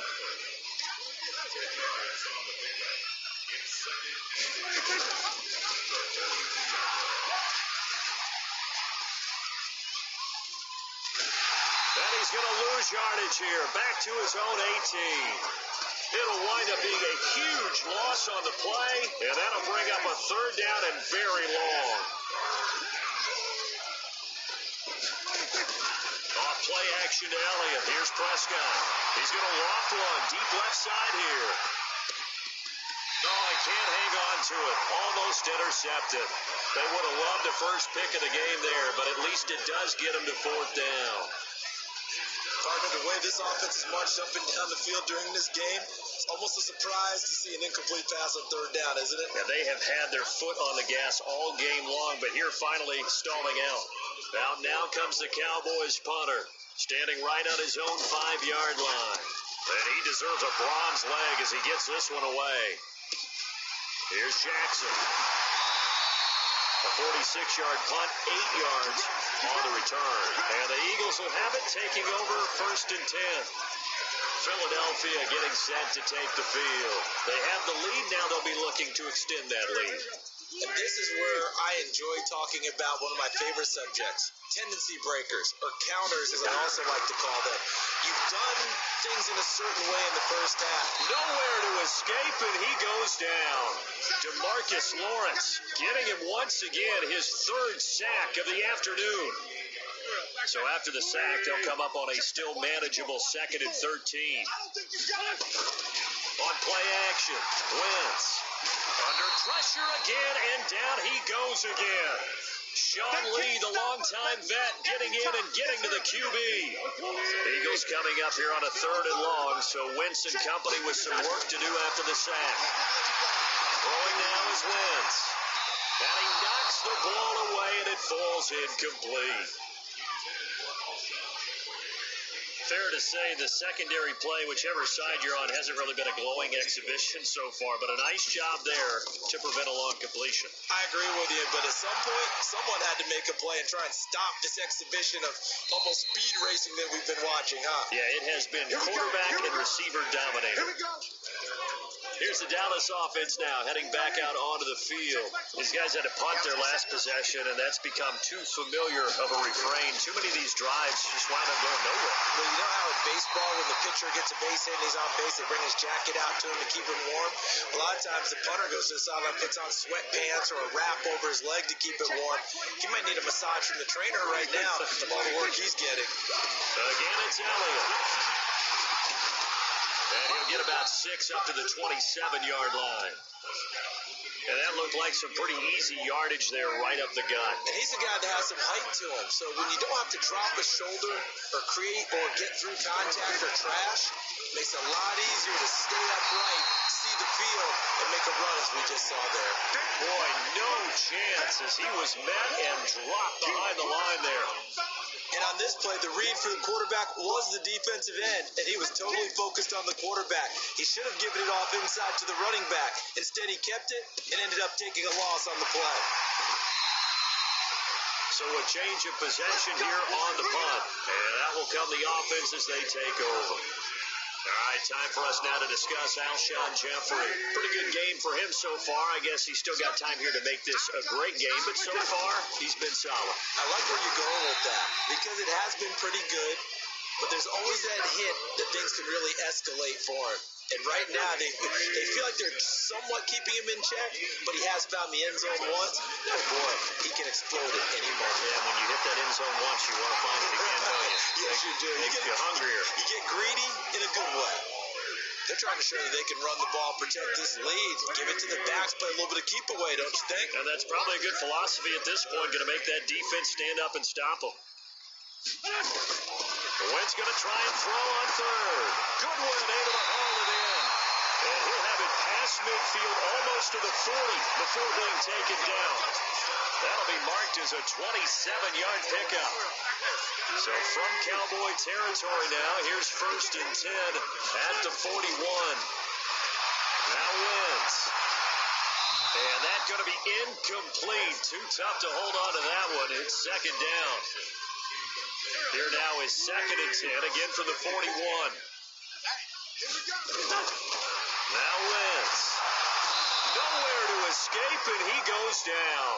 And he's going to lose yardage here. Back to his own 18. It'll wind up being a huge loss on the play, and that'll bring up a 3rd down and very long. Off play action to Elliott. Here's Prescott. He's going to loft one. Deep left side here. Oh, he can't hang on to it. Almost intercepted. They would have loved the first pick of the game there, but at least it does get him to 4th down. Partner, the way this offense has marched up and down the field during this game, it's almost a surprise to see an incomplete pass on 3rd down, isn't it? Yeah, they have had their foot on the gas all game long, but here finally stalling out. Now comes the Cowboys punter, standing right on his own 5-yard line. And he deserves a bronze leg as he gets this one away. Here's Jackson. A 46-yard punt, 8 yards on the return. And the Eagles will have it, taking over 1st and 10. Philadelphia getting set to take the field. They have the lead now. They'll be looking to extend that lead. And this is where I enjoy talking about one of my favorite subjects, tendency breakers, or counters as I also like to call them. You've done things in a certain way in the first half. Nowhere to escape, and he goes down. DeMarcus Lawrence getting him once again his 3rd sack of the afternoon. So after the sack, they'll come up on a still manageable 2nd and 13. On play action, Wentz. Under pressure again, and down he goes again. Sean Lee, the longtime vet, getting in and getting to the QB. Eagles coming up here on a 3rd and long, so Wentz and company with some work to do after the sack. Throwing now is Wentz. And he knocks the ball away, and it falls incomplete. Fair to say the secondary play, whichever side you're on, hasn't really been a glowing exhibition so far, but a nice job there to prevent a long completion. I agree with you, but at some point, someone had to make a play and try and stop this exhibition of almost speed racing that we've been watching, huh? Yeah, it has been quarterback and receiver dominated. Here's the Dallas offense now, heading back out onto the field. These guys had to punt their last possession, and that's become too familiar of a refrain. Too many of these drives just wind up going nowhere. Well, you know how in baseball, when the pitcher gets a base hit and he's on base, they bring his jacket out to him to keep him warm? A lot of times the punter goes to the sideline, puts on sweatpants or a wrap over his leg to keep it warm. He might need a massage from the trainer right now from all the work he's getting. Again, it's Elliott. And he'll get about 6 up to the 27-yard line. And that looked like some pretty easy yardage there right up the gut. And he's a guy that has some height to him. So when you don't have to drop a shoulder or create or get through contact or trash, it makes it a lot easier to stay upright, see the field, and make a run as we just saw there. Boy, no chance as he was met and dropped behind the line there. And on this play, the read for the quarterback was the defensive end, and he was totally focused on the quarterback. He should have given it off inside to the running back. Instead, he kept it and ended up taking a loss on the play. So a change of possession here on the punt, and that will come the offense as they take over. All right, time for us now to discuss Alshon Jeffrey. Pretty good game for him so far. I guess he's still got time here to make this a great game, but so far, he's been solid. I like where you're going with that, because it has been pretty good, but there's always that hint that things can really escalate for him. And right now, they feel like they're somewhat keeping him in check, but he has found the end zone once. Oh, boy, he can explode at any moment. Yeah, when you hit that end zone once, you want to find it again, don't you? Yes, you do. Makes you hungrier. You get greedy in a good way. They're trying to show that they can run the ball, protect this lead, give it to the backs, play a little bit of keep away, don't you think? And that's probably a good philosophy at this point, going to make that defense stand up and stop them. Wentz going to try and throw on third. Goodwin able to haul it in. And he'll have it past midfield almost to the 40 before being taken down. That'll be marked as a 27-yard pickup. So from Cowboy territory now, here's 1st and 10 at the 41. Now Wentz. And that's going to be incomplete. Too tough to hold on to that one. It's 2nd down. Here now is 2nd and 10, again from the 41. Now Wentz. Nowhere to escape, and he goes down.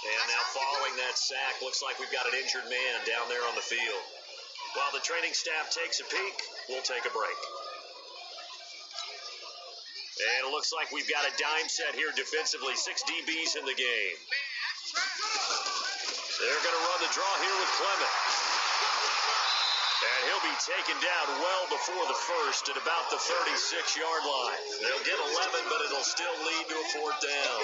And now following that sack, looks like we've got an injured man down there on the field. While the training staff takes a peek, we'll take a break. And it looks like we've got a dime set here defensively. 6 DBs in the game. They're going to run the draw here with Clement. And he'll be taken down well before the first at about the 36-yard line. They'll get 11, but it'll still lead to a 4th down.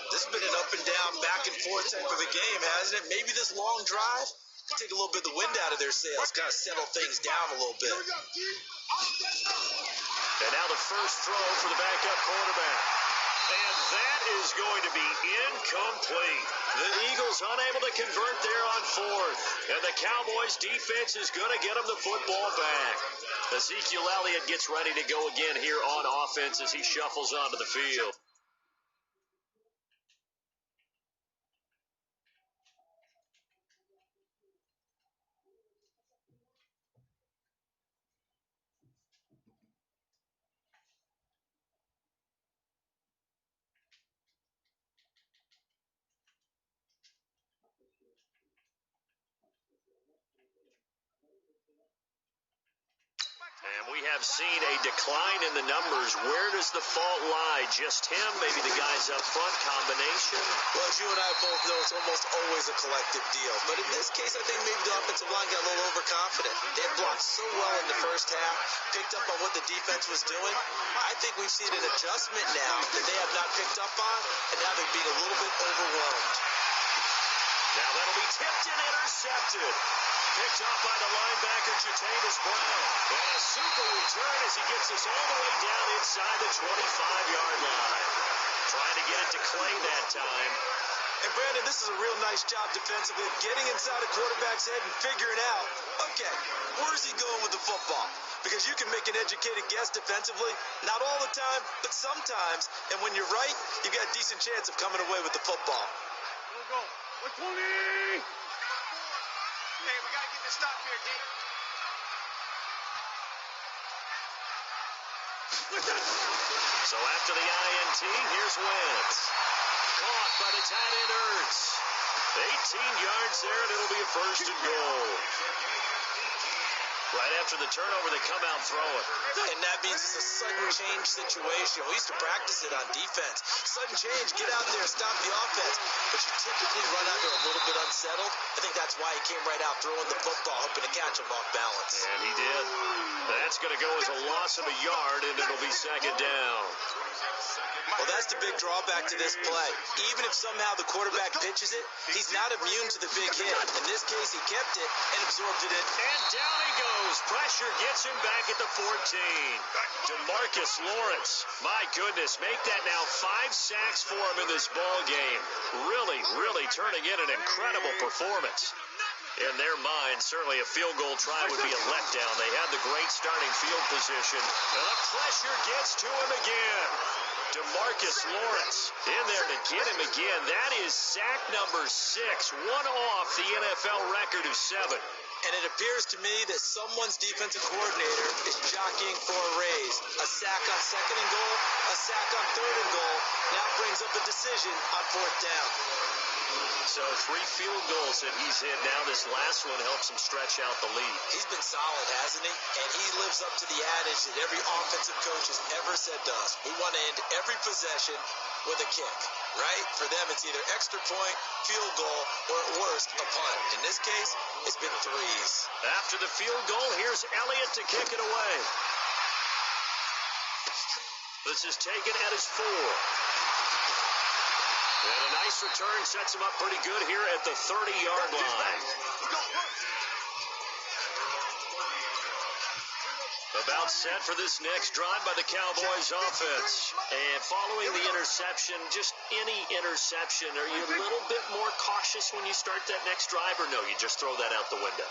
This has been an up and down, back and forth type of a game, hasn't it? Maybe this long drive could take a little bit of the wind out of their sails, kind of settle things down a little bit. And now the first throw for the backup quarterback. And that is going to be incomplete. The Eagles unable to convert there on 4th. And the Cowboys defense is going to get them the football back. Ezekiel Elliott gets ready to go again here on offense as he shuffles onto the field. And we have seen a decline in the numbers. Where does the fault lie? Just him? Maybe the guys up front? Combination? Well, as you and I both know, it's almost always a collective deal. But in this case, I think maybe the offensive line got a little overconfident. They had blocked so well in the first half, picked up on what the defense was doing. I think we've seen an adjustment now that they have not picked up on, and now they're being a little bit overwhelmed. Now that'll be tipped and intercepted. Picked up by the linebacker, Jatavis Brown. And a super return as he gets us all the way down inside the 25-yard line. Trying to get it to Clay that time. And Brandon, this is a real nice job defensively of getting inside a quarterback's head and figuring out, okay, where's he going with the football? Because you can make an educated guess defensively, not all the time, but sometimes. And when you're right, you've got a decent chance of coming away with the football. Go. 20! Hey, we got to get this stop here, D. So after the INT, here's Wentz. Caught by the tight end Ertz. 18 yards there, and it'll be a 1st and goal. Right after the turnover, they come out throwing. And that means it's a sudden change situation. We used to practice it on defense. Sudden change, get out there, stop the offense. But you typically run out there a little bit unsettled. I think that's why he came right out throwing the football, hoping to catch him off balance. And he did. That's going to go as a loss of a yard, and it'll be 2nd down. Well, that's the big drawback to this play. Even if somehow the quarterback pitches it, he's not immune to the big hit. In this case, he kept it and absorbed it in. And down he goes. Pressure gets him back at the 14. DeMarcus Lawrence. My goodness, make that now 5 sacks for him in this ball game. Really turning in an incredible performance. In their mind, certainly a field goal try would be a letdown. They had the great starting field position. And the pressure gets to him again. DeMarcus Lawrence in there to get him again. That is sack number 6, one off the NFL record of 7. And it appears to me that someone's defensive coordinator is jockeying for a raise. A sack on 2nd and goal, a sack on 3rd and goal. Now brings up a decision on 4th down. So 3 field goals that he's hit now. This last one helps him stretch out the lead. He's been solid, hasn't he? And he lives up to the adage that every offensive coach has ever said to us. We want to end every possession with a kick, right? For them, it's either extra point, field goal, or at worst, a punt. In this case, it's been 3s. After the field goal, here's Elliott to kick it away. This is taken at his 4. And a nice return sets him up pretty good here at the 30-yard line. About set for this next drive by the Cowboys offense. And following the interception, just any interception, are you a little bit more cautious when you start that next drive, or no, you just throw that out the window?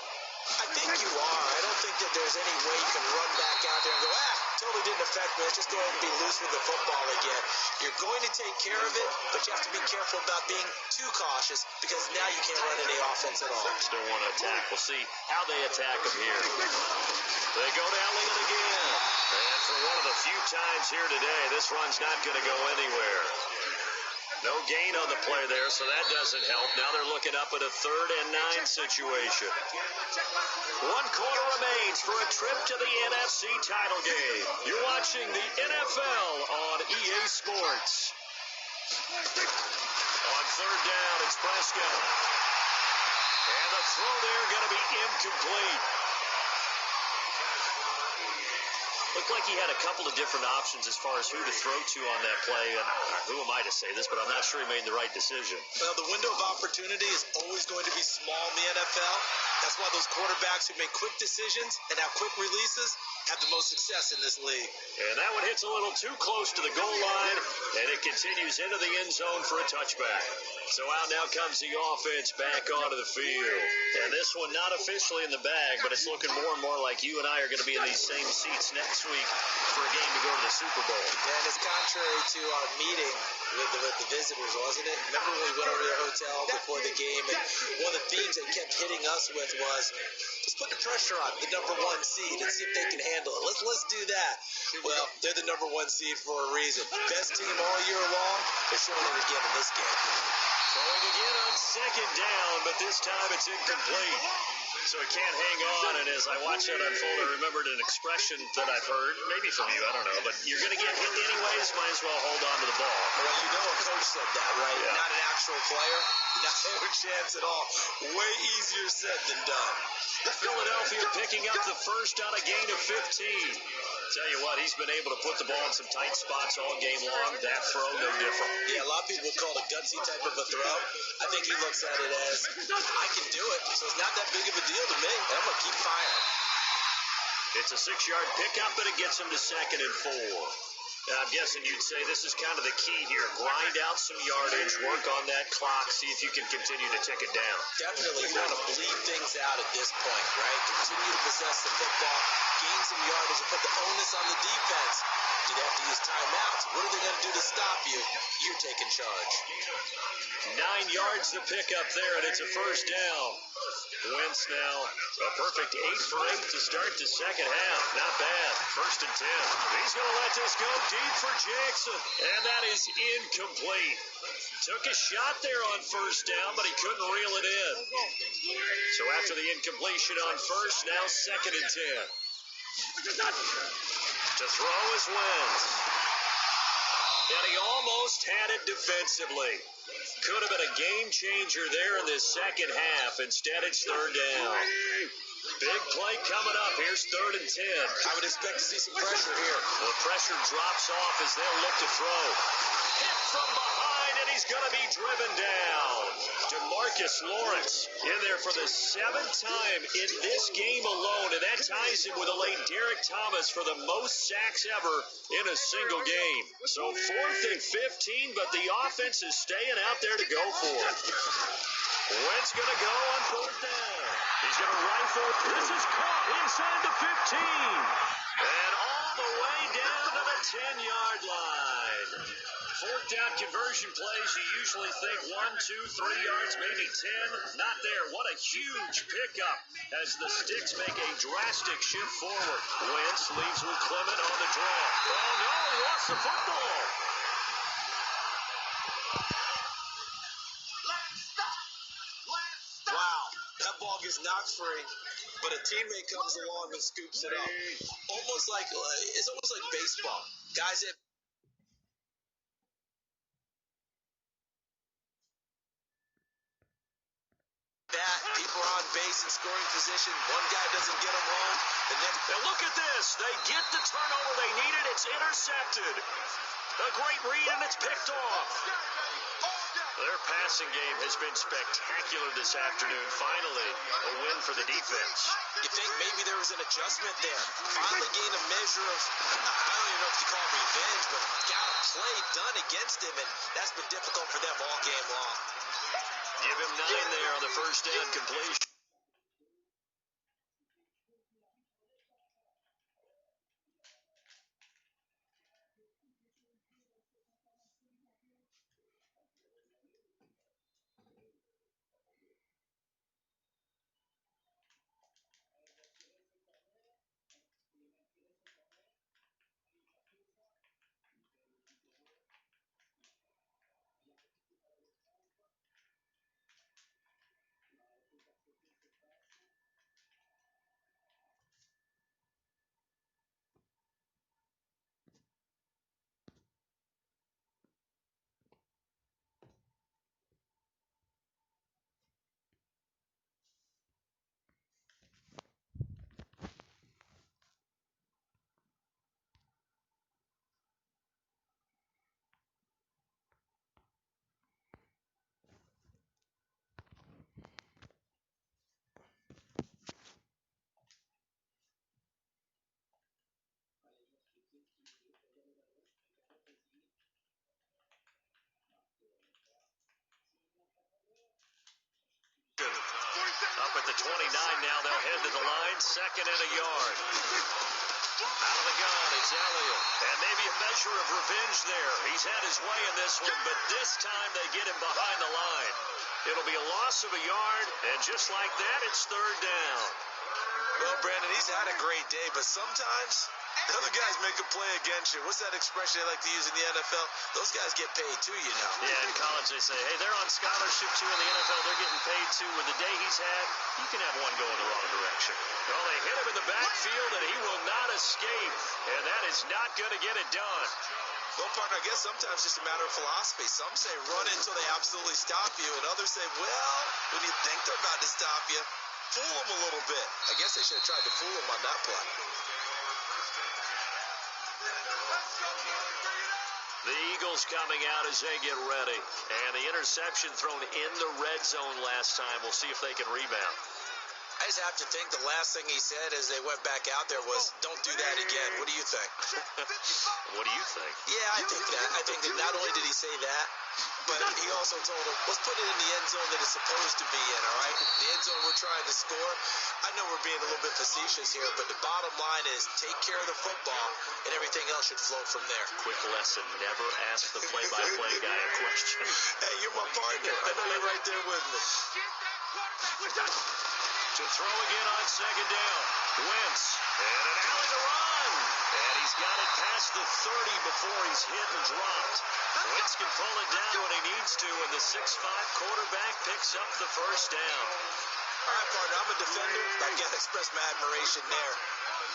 I think you are. I don't think that there's any way you can run back out there and go, totally didn't affect me. Let's just go ahead and be loose with the football again. You're going to take care of it, but you have to be careful about being too cautious because now you can't run any offense at all. Still want to attack. We'll see how they attack him here. They go to Elliott again. And for one of the few times here today, this run's not going to go anywhere. No gain on the play there, so that doesn't help. Now they're looking up at a 3rd and 9 situation. 1 quarter remains for a trip to the NFC title game. You're watching the NFL on EA Sports. On 3rd down, it's Prescott. And the throw there going to be incomplete. Looked like he had a couple of different options as far as who to throw to on that play. And who am I to say this, but I'm not sure he made the right decision. Well, the window of opportunity is always going to be small in the NFL. That's why those quarterbacks who make quick decisions and have quick releases have the most success in this league. And that one hits a little too close to the goal line, and it continues into the end zone for a touchback. So out now comes the offense back onto the field. And this one not officially in the bag, but it's looking more and more like you and I are going to be in these same seats next week for a game to go to the Super Bowl. And it's contrary to our meeting with the visitors, wasn't it? Remember when we went over to the hotel before the game, and one of the themes they kept hitting us with was, let's put the pressure on the number 1 seed and see if they can handle it. Let's do that. Well, they're the number 1 seed for a reason. Best team all year long. They're showing it again in this game. Throwing again on 2nd down, but this time it's incomplete. So he can't hang on, and as I watch that unfold, I remembered an expression that I've heard, maybe from you, I don't know, but you're going to get hit anyways, might as well hold on to the ball. Well, you know a coach said that, right? Yeah. Not an actual player. No chance at all. Way easier said than done. Philadelphia picking up the first on a gain of 15. Tell you what, he's been able to put the ball in some tight spots all game long. That throw, no different. Yeah, a lot of people would call it a gutsy type of a throw. I think he looks at it as, I can do it, so it's not that big of a deal to me, and I'm going to keep firing. It's a 6-yard pickup, and it gets him to 2nd and 4. And I'm guessing you'd say this is kind of the key here. Grind out some yardage, work on that clock, see if you can continue to tick it down. Definitely want to bleed things out at this point, right? Continue to possess the football, gain some yardage, and put the onus on the defense. Do they have to use timeouts? What are they going to do to stop you? You're taking charge. 9 yards to pick up there, and it's a first down. Wentz now a perfect 8 for 8 to start the second half. Not bad. 1st and 10. He's going to let this go deep for Jackson, and that is incomplete. Took a shot there on 1st down, but he couldn't reel it in. So after the incompletion on 1st, now 2nd and 10. To throw is Wentz. And he almost had it defensively. Could have been a game changer there in this second half. Instead, it's 3rd down. Big play coming up. Here's 3rd and 10. I would expect to see some pressure here. The pressure drops off as they'll look to throw. Hit from behind, and he's going to be driven down. DeMarcus Lawrence in there for the 7th time in this game alone, and that ties him with a late Derek Thomas for the most sacks ever in a single game. So 4th and 15, but the offense is staying out there to go for it. Wentz going to go on fourth down. He's going to rifle. This is caught inside the 15. And all the way down to the 10-yard line. Fourth down conversion plays, you usually think 1, 2, 3 yards, maybe 10. Not there. What a huge pickup as the Sticks make a drastic shift forward. Wentz leaves with Clement on the draw. Oh, no, he lost the football. Wow, that ball gets knocked free, but a teammate comes along and scoops it up. It's almost like baseball. Guys that people are on base in scoring position. One guy doesn't get them home. The next. And look at this. They get the turnover they needed. It's intercepted. A great read, and it's picked off. Their passing game has been spectacular this afternoon. Finally, a win for the defense. You think maybe there was an adjustment there. Finally gained a measure of, I don't even know if you call it revenge, but got a play done against him, and that's been difficult for them all game long. Give him 9 there on the first down completion. Up at the 29 now, they'll head to the line, 2nd and a yard. Out of the gun, it's Elliott. And maybe a measure of revenge there. He's had his way in this one, but this time they get him behind the line. It'll be a loss of a yard, and just like that, it's 3rd down. Well, Brandon, he's had a great day, but sometimes the other guys make a play against you. What's that expression they like to use in the NFL? Those guys get paid too, you know. Yeah, in college they say, hey, they're on scholarship too. In the NFL, they're getting paid too. With the day he's had, you can have one go in the wrong direction. Well, they hit him in the backfield, and he will not escape. And that is not going to get it done. Well, partner, I guess sometimes it's just a matter of philosophy. Some say run until they absolutely stop you, and others say, well, when you think they're about to stop you, fool them a little bit. I guess they should have tried to fool them on that play. The Eagles coming out as they get ready. And the interception thrown in the red zone last time. We'll see if they can rebound. I just have to think the last thing he said as they went back out there was, don't do that again. What do you think? What do you think? Yeah, I think that. I think that not only did he say that, but he also told him, let's put it in the end zone that it's supposed to be in, all right? The end zone we're trying to score. I know we're being a little bit facetious here, but the bottom line is take care of the football, and everything else should flow from there. Quick lesson, never ask the play-by-play guy a question. Hey, you're my partner. I know you're right there with me. To throw again on 2nd down. Wentz, and an alley to run. And he's got it past the 30 before he's hit and dropped. Wentz can pull it down when he needs to, and the 6'5 quarterback picks up the first down. All right, partner, I'm a defender. I got to express my admiration there.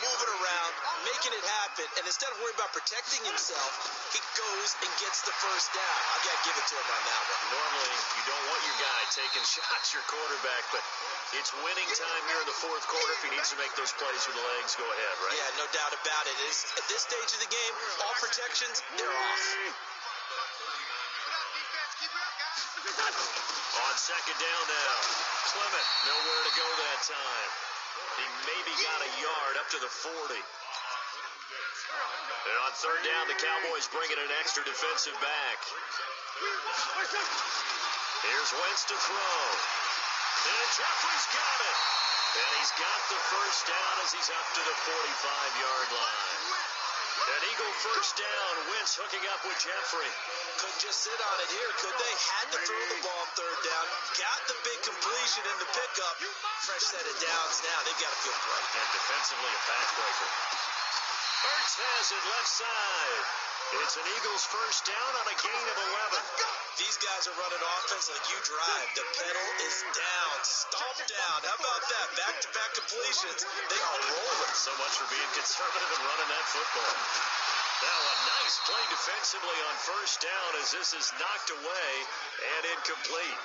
Moving around, making it happen, and instead of worrying about protecting himself, he goes and gets the first down. I got to give it to him on that one. Normally, you don't want your guy taking shots, your quarterback, but it's winning time here in the 4th quarter. If he needs to make those plays with the legs, go ahead, right? Yeah, no doubt about it. At this stage of the game, all protections, they're off. On 2nd down now. Clement, nowhere to go that time. He maybe got a yard up to the 40. And on third down, the Cowboys bring in an extra defensive back. Here's Wentz to throw. And Jeffrey's got it. And he's got the first down as he's up to the 45-yard line. An Eagle first down. Wentz hooking up with Jeffrey. Couldn't just sit on it here, could they? Had to throw the ball third down. Got the big completion in the pickup. Fresh set of downs now. They've got to feel great. And defensively a backbreaker. Ertz has it left side. It's an Eagles first down on a gain of 11. These guys are running offense like you drive. The pedal is down. Stomp down. How about that? Back-to-back completions. They are rolling. So much for being conservative and running that football. Now a nice play defensively on first down as this is knocked away and incomplete.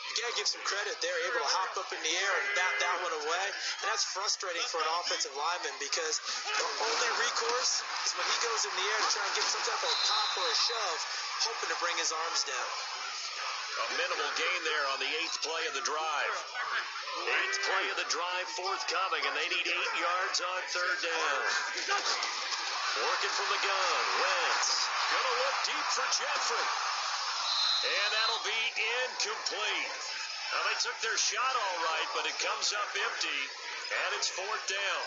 You got to give some credit. They're able to hop up in the air and bat that one away. And that's frustrating for an offensive lineman because the only recourse is when he goes in the air to try and get some type of a pop or a shove, hoping to bring his arms down. A minimal gain there on the 8th play of the drive. 8th play of the drive forthcoming, and they need 8 yards on third down. Working from the gun, Wentz. Gonna look deep for Jeffrey. And that'll be incomplete. Now, they took their shot all right, but it comes up empty, and it's fourth down.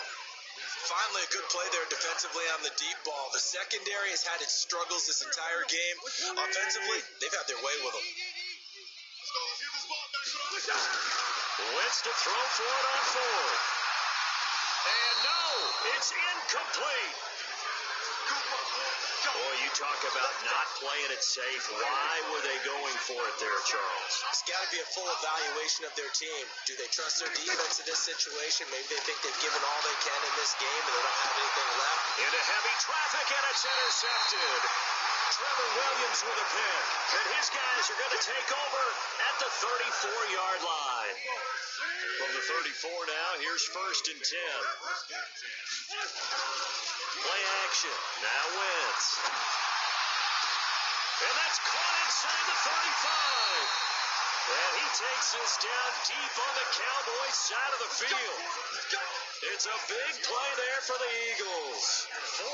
Finally, a good play there defensively on the deep ball. The secondary has had its struggles this entire game. Offensively, they've had their way with them. Wentz to throw for it on fourth. And no, it's incomplete. Boy, you talk about not playing it safe. Why were they going for it there, Charles? It's got to be a full evaluation of their team. Do they trust their defense in this situation? Maybe they think they've given all they can in this game and they don't have anything left. Into heavy traffic, and it's intercepted. Trevor Williams with a pick. And his guys are going to take over at the 34-yard line. From the 34 now, here's first and 10. Play action. Now Wentz. And that's caught inside the 35. And he takes this down deep on the Cowboys side of the field. It's a big play there for the Eagles.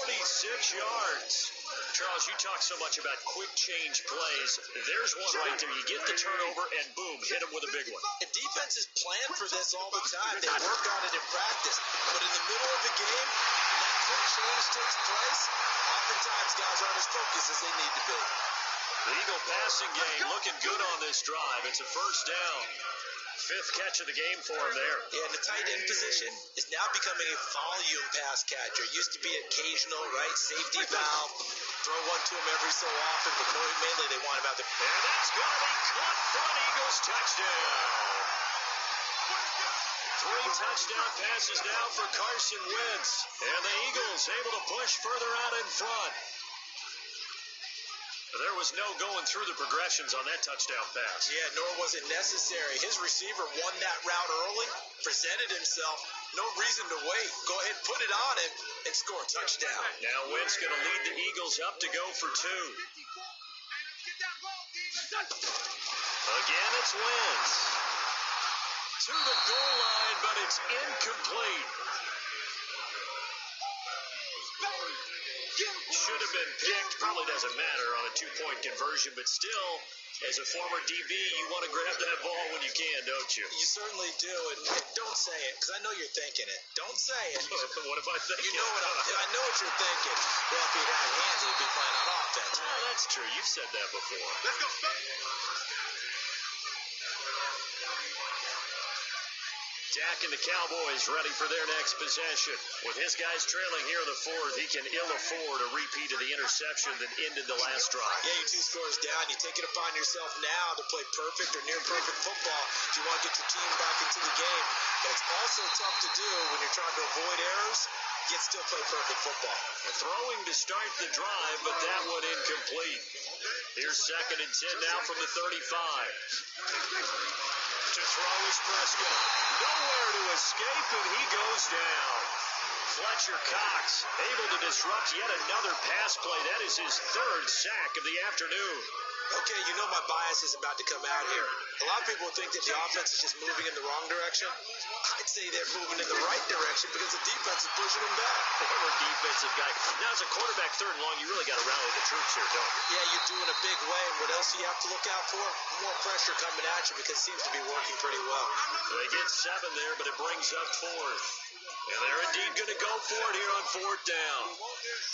46 yards. Charles, you talk so much about quick change plays. There's one right there. You get the turnover and boom, hit him with a big one. And defenses plan for this all the time. They work on it in practice. But in the middle of the game, when that quick change takes place, oftentimes guys aren't as focused as they need to be. The Eagle passing game looking good on this drive. It's a first down. 5th catch of the game for him there. Yeah, and the tight end position is now becoming a volume pass catcher. It used to be occasional, right? Safety valve. Throw one to him every so often, but mainly they want him out there. And that's going to be caught for an Eagles touchdown. 3 touchdown passes now for Carson Wentz. And the Eagles able to push further out in front. There was no going through the progressions on that touchdown pass. Yeah, nor was it necessary. His receiver won that route early, presented himself. No reason to wait. Go ahead, put it on him, and score a touchdown. Now Wentz going to lead the Eagles up to go for 2. Again, it's Wentz. To the goal line, but it's incomplete. Should have been picked. Probably doesn't matter on a 2-point conversion, but still, as a former DB, you want to grab that ball when you can, don't you? You certainly do, and don't say it, because I know you're thinking it. Don't say it. What am I thinking? You know I know what you're thinking. Well, if he had hands, he'd be playing on offense. Oh, that's true. You've said that before. Let's go. Dak and the Cowboys ready for their next possession. With his guys trailing here in the 4th, he can ill afford a repeat of the interception that ended the last drive. Yeah, you're 2 scores down. You take it upon yourself now to play perfect or near perfect football if you want to get your team back into the game. But it's also tough to do when you're trying to avoid errors, yet still play perfect football. Throwing to start the drive, but that one incomplete. Here's 2nd and 10 now from the 35. To throw is Prescott. Nowhere to escape, and he goes down. Fletcher Cox able to disrupt yet another pass play. That is his 3rd sack of the afternoon. Okay, you know my bias is about to come out here. A lot of people think that the offense is just moving in the wrong direction. I'd say they're moving in the right direction because the defense is pushing them back. Former defensive guy. Now, as a quarterback, third and long, you really got to rally the troops here, don't you? Yeah, you're doing a big way. And what else do you have to look out for? More pressure coming at you because it seems to be working pretty well. They get 7 there, but it brings up 4th. And they're indeed going to go for it here on 4th down.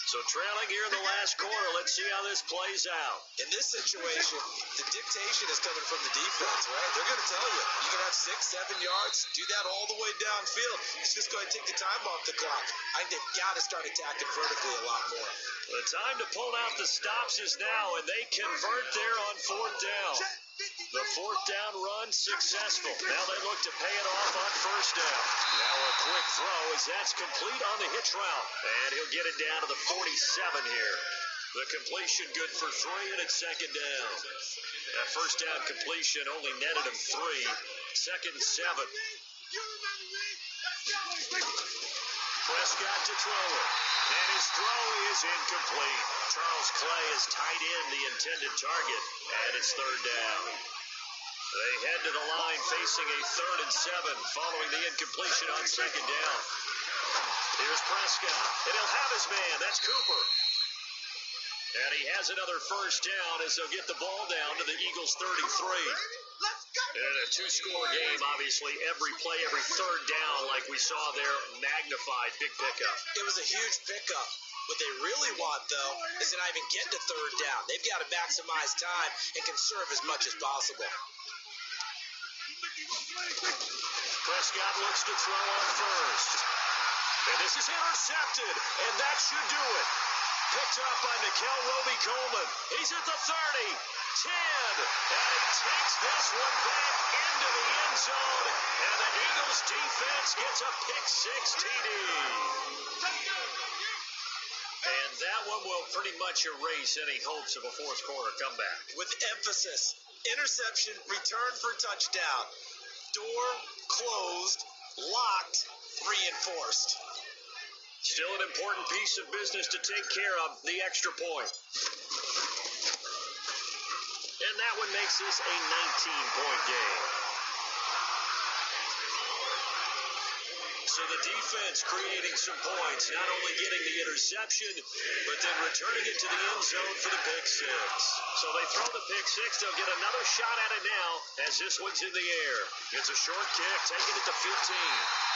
So trailing here in the last quarter. Let's see how this plays out. In this situation, the dictation is coming from the defense, right? They're going to tell you, you can have 6, 7 yards, do that all the way downfield. It's just going to take the time off the clock. I think they've got to start attacking vertically a lot more. The time to pull out the stops is now, and they convert there on 4th down. The 4th down run successful. Now they look to pay it off on 1st down. Now a quick throw as that's complete on the hitch route. And he'll get it down to the 47 here. The completion good for 3, and it's 2nd down. That 1st down completion only netted him 3. 2nd and 7. Prescott to throw it. And his throw is incomplete. Charles Clay has tied in the intended target, and it's 3rd down. They head to the line facing a 3rd and 7 following the incompletion on 2nd down. Here's Prescott, and he'll have his man. That's Cooper. And he has another 1st down as they'll get the ball down to the Eagles' 33. In a 2-score game, obviously, every play, every 3rd down, like we saw there, magnified, big pickup. It was a huge pickup. What they really want, though, is to not even get to 3rd down. They've got to maximize time and conserve as much as possible. Prescott looks to throw on 1st. And this is intercepted, and that should do it. Picked up by Nikel Roby-Coleman. He's at the 30, 10, and he takes this one back into the end zone, and the Eagles defense gets a pick-6 TD. And that one will pretty much erase any hopes of a 4th quarter comeback. With emphasis, interception, return for touchdown. Door closed, locked, reinforced. Still an important piece of business to take care of, the extra point. And that one makes this a 19-point game. So the defense creating some points, not only getting the interception, but then returning it to the end zone for the pick-6. So they throw the pick-6. They'll get another shot at it now as this one's in the air. It's a short kick, taking it to 15.